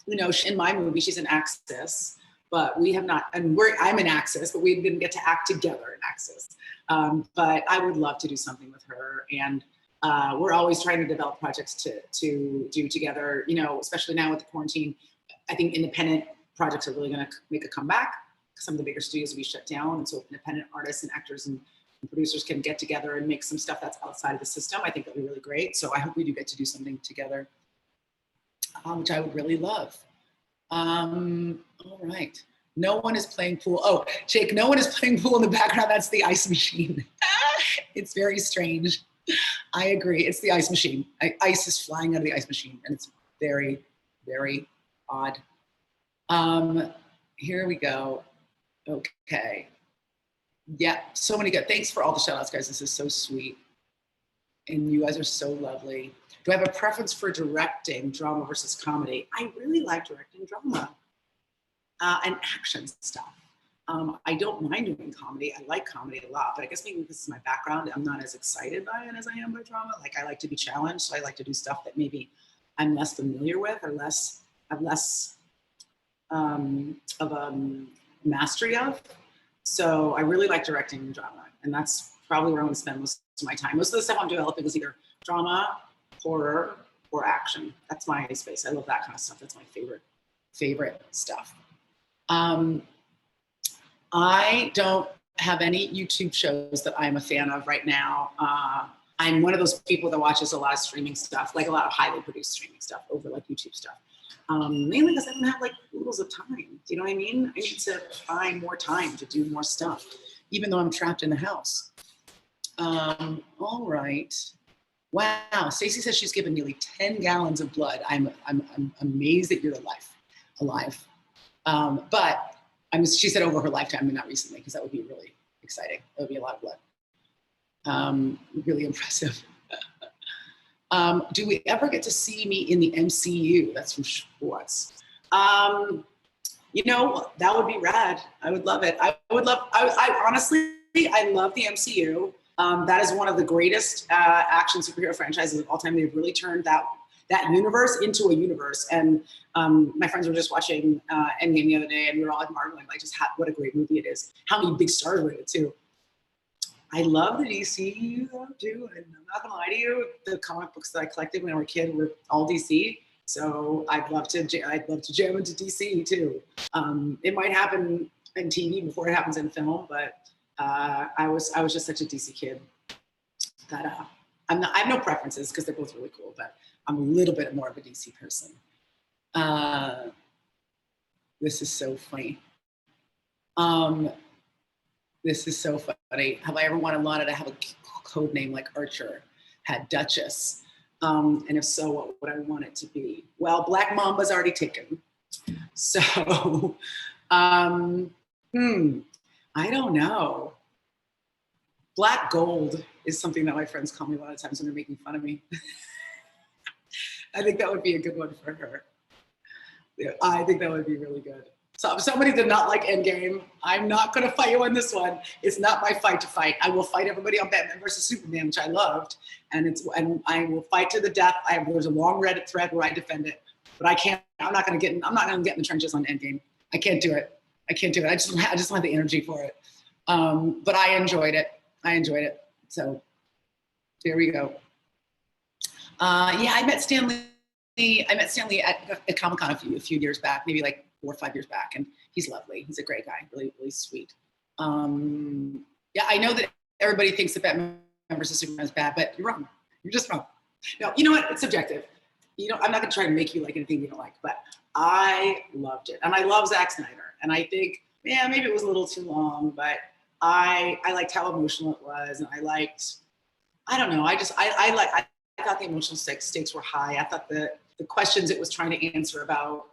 my movie, she's in Axis, but we have not, and I'm in Axis, but we didn't get to act together in Axis. But I would love to do something with her. And we're always trying to develop projects to do together, especially now with the quarantine. I think independent projects are really going to make a comeback. Some of the bigger studios will be shut down. And so independent artists and actors and producers can get together and make some stuff that's outside of the system. I think that'd be really great. So I hope we do get to do something together, which I would really love. All right. No one is playing pool. Oh, Jake, no one is playing pool in the background. That's the ice machine. It's very strange. I agree. It's the ice machine. Ice is flying out of the ice machine, and it's very, very odd. Here we go. Okay. Yeah, so many good. Thanks for all the shout outs, guys. This is so sweet. And you guys are so lovely. Do I have a preference for directing drama versus comedy? I really like directing drama and action stuff. I don't mind doing comedy. I like comedy a lot, but I guess maybe this is my background. I'm not as excited by it as I am by drama. Like, I like to be challenged, so I like to do stuff that maybe I'm less familiar with or have less of a mastery of. So I really like directing drama, and that's probably where I'm gonna spend most of my time. Most of the stuff I'm developing is either drama, horror, or action. That's my space. I love that kind of stuff. That's my favorite stuff. I don't have any YouTube shows that I'm a fan of right now. I'm one of those people that watches a lot of streaming stuff, like a lot of highly produced streaming stuff over like YouTube stuff. Mainly because I don't have like oodles of time. Do you know what I mean? I need to find more time to do more stuff, even though I'm trapped in the house. All right. Wow, Stacy says she's given nearly 10 gallons of blood. I'm amazed that you're alive. But she said over her lifetime, but not recently, because that would be really exciting. That would be a lot of blood. Really impressive. Do we ever get to see me in the MCU? That's from Schwartz. You know, that would be rad. I would love it. I honestly, I love the MCU. That is one of the greatest action superhero franchises of all time. They've really turned that universe into a universe. And my friends were just watching Endgame the other day, and we were all like marveling, like, just what a great movie it is. How many big stars were in it too. I love the DC too, and I'm not gonna lie to you, the comic books that I collected when I was a kid were all DC. So I'd love to jam into DC too. It might happen in TV before it happens in film, but I was just such a DC kid that I have no preferences because they're both really cool, but I'm a little bit more of a DC person. This is so funny. This is so funny. Have I ever wanted Lana to have a code name like Archer had Duchess? And if so, what would I want it to be? Well, Black Mamba's already taken. So, I don't know. Black Gold is something that my friends call me a lot of times when they're making fun of me. I think that would be a good one for her. Yeah, I think that would be really good. So if somebody did not like Endgame, I'm not going to fight you on this one. It's not my fight to fight. I will fight everybody on Batman versus Superman, which I loved, and I will fight to the death. There's a long Reddit thread where I defend it, but I can't. I'm not going to get in the trenches on Endgame. I can't do it. I just don't have the energy for it. But I enjoyed it. So there we go. Yeah, I met Stanley at Comic-Con a few years back, maybe like 4 or 5 years back, and he's lovely. He's a great guy, really, really sweet. Yeah, I know that everybody thinks that Batman versus Superman is bad, but you're wrong. You're just wrong. No, you know what? It's subjective. I'm not gonna try to make you like anything you don't like, but I loved it, and I love Zack Snyder, and I think, yeah, maybe it was a little too long, but I liked how emotional it was, and I don't know. I thought the emotional stakes were high. I thought the questions it was trying to answer about,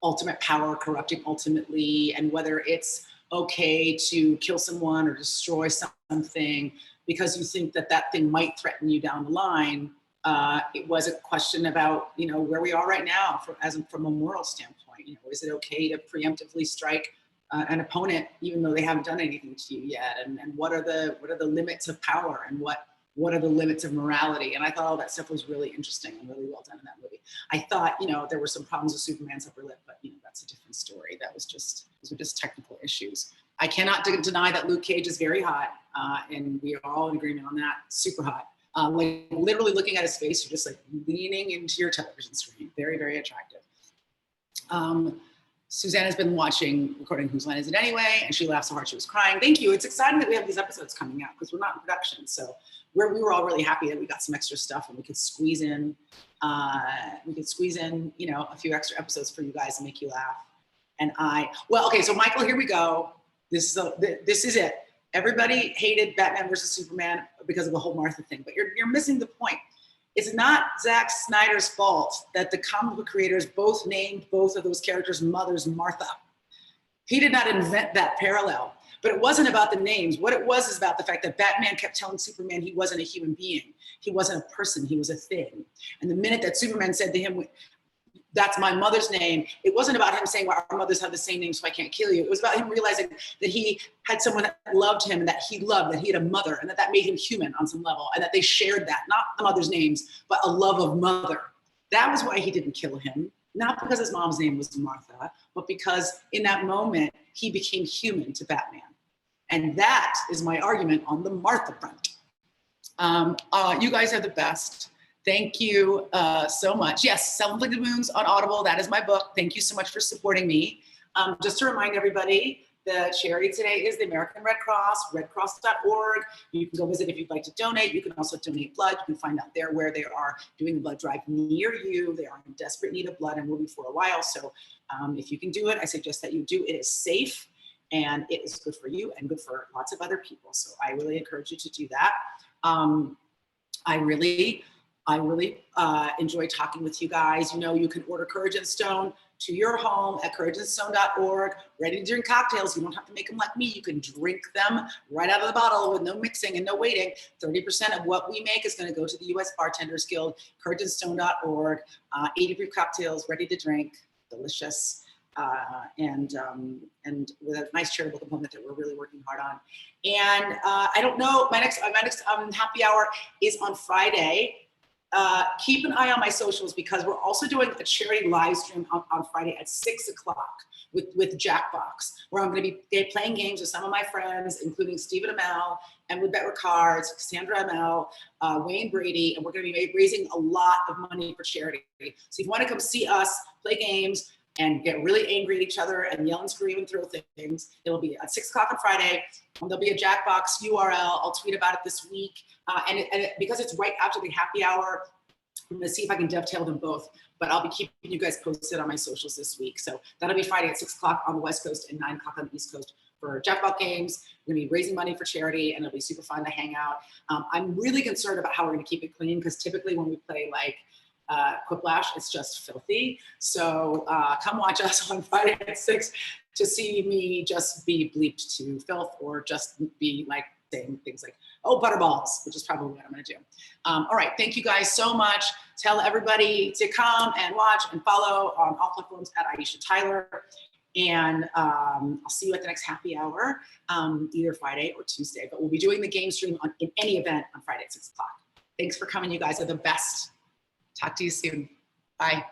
ultimate power corrupting ultimately, and whether it's okay to kill someone or destroy something because you think that thing might threaten you down the line. It was a question about, where we are right now from a moral standpoint. Is it okay to preemptively strike an opponent even though they haven't done anything to you yet? And what are the limits of power, and what are the limits of morality? And I thought all that stuff was really interesting and really well done in that movie. I thought, there were some problems with Superman's upper lip, but that's a different story. Those were just technical issues. I cannot deny that Luke Cage is very hot, and we are all in agreement on that. Super hot. Like literally looking at his face, you're just like leaning into your television screen. Very, very attractive. Susanna's been recording Whose Line Is It Anyway? And she laughed so hard she was crying. Thank you. It's exciting that we have these episodes coming out because we're not in production. So we were all really happy that we got some extra stuff and we could squeeze in, a few extra episodes for you guys to make you laugh. And okay, so Michael, here we go. This is it. Everybody hated Batman versus Superman because of the whole Martha thing, but you're missing the point. It's not Zack Snyder's fault that the comic book creators both named both of those characters' mothers Martha. He did not invent that parallel, but it wasn't about the names. What it was is about the fact that Batman kept telling Superman he wasn't a human being. He wasn't a person, he was a thing. And the minute that Superman said to him, "That's my mother's name," it wasn't about him saying, "Well, our mothers have the same name, so I can't kill you." It was about him realizing that he had someone that loved him and that he loved, that he had a mother, and that made him human on some level, and that they shared that, not the mother's names, but a love of mother. That was why he didn't kill him, not because his mom's name was Martha, but because in that moment, he became human to Batman. And that is my argument on the Martha front. You guys are the best. Thank you so much. Yes, Self-Inflicted Wounds on Audible. That is my book. Thank you so much for supporting me. Just to remind everybody, the charity today is the American Red Cross, redcross.org. You can go visit if you'd like to donate. You can also donate blood. You can find out there where they are doing the blood drive near you. They are in desperate need of blood and will be for a while. So if you can do it, I suggest that you do. It is safe and it is good for you and good for lots of other people. So I really encourage you to do that. I really enjoy talking with you guys. You know, you can order Courage and Stone to your home at courageandstone.org, ready to drink cocktails. You don't have to make them like me. You can drink them right out of the bottle with no mixing and no waiting. 30% of what we make is going to go to the U.S. Bartenders Guild, courageandstone.org, 80 proof cocktails, ready to drink, delicious. And with a nice charitable component that we're really working hard on. And I don't know, my next happy hour is on Friday. Keep an eye on my socials because we're also doing a charity live stream on Friday at 6 o'clock with Jackbox, where I'm going to be playing games with some of my friends, including Stephen Amell, and with Bet Ricards, Cassandra Amell, Wayne Brady, and we're going to be raising a lot of money for charity. So if you want to come see us play games and get really angry at each other and yell and scream and throw things, it'll be at 6 o'clock on Friday. There'll be a Jackbox URL. I'll tweet about it this week. Because it's right after the happy hour, I'm going to see if I can dovetail them both, but I'll be keeping you guys posted on my socials this week. So that'll be Friday at 6 o'clock on the West Coast and 9 o'clock on the East Coast for Jackbox games. We're going to be raising money for charity, and it'll be super fun to hang out. I'm really concerned about how we're going to keep it clean, because typically when we play like Quiplash, it's just filthy. So come watch us on Friday at 6 to see me just be bleeped to filth, or just be like saying things like, oh, butterballs, which is probably what I'm going to do. All right. Thank you guys so much. Tell everybody to come and watch and follow on all platforms at Aisha Tyler. And I'll see you at the next happy hour, either Friday or Tuesday. But we'll be doing the game stream in any event on Friday at 6 o'clock. Thanks for coming. You guys are the best. Talk to you soon. Bye.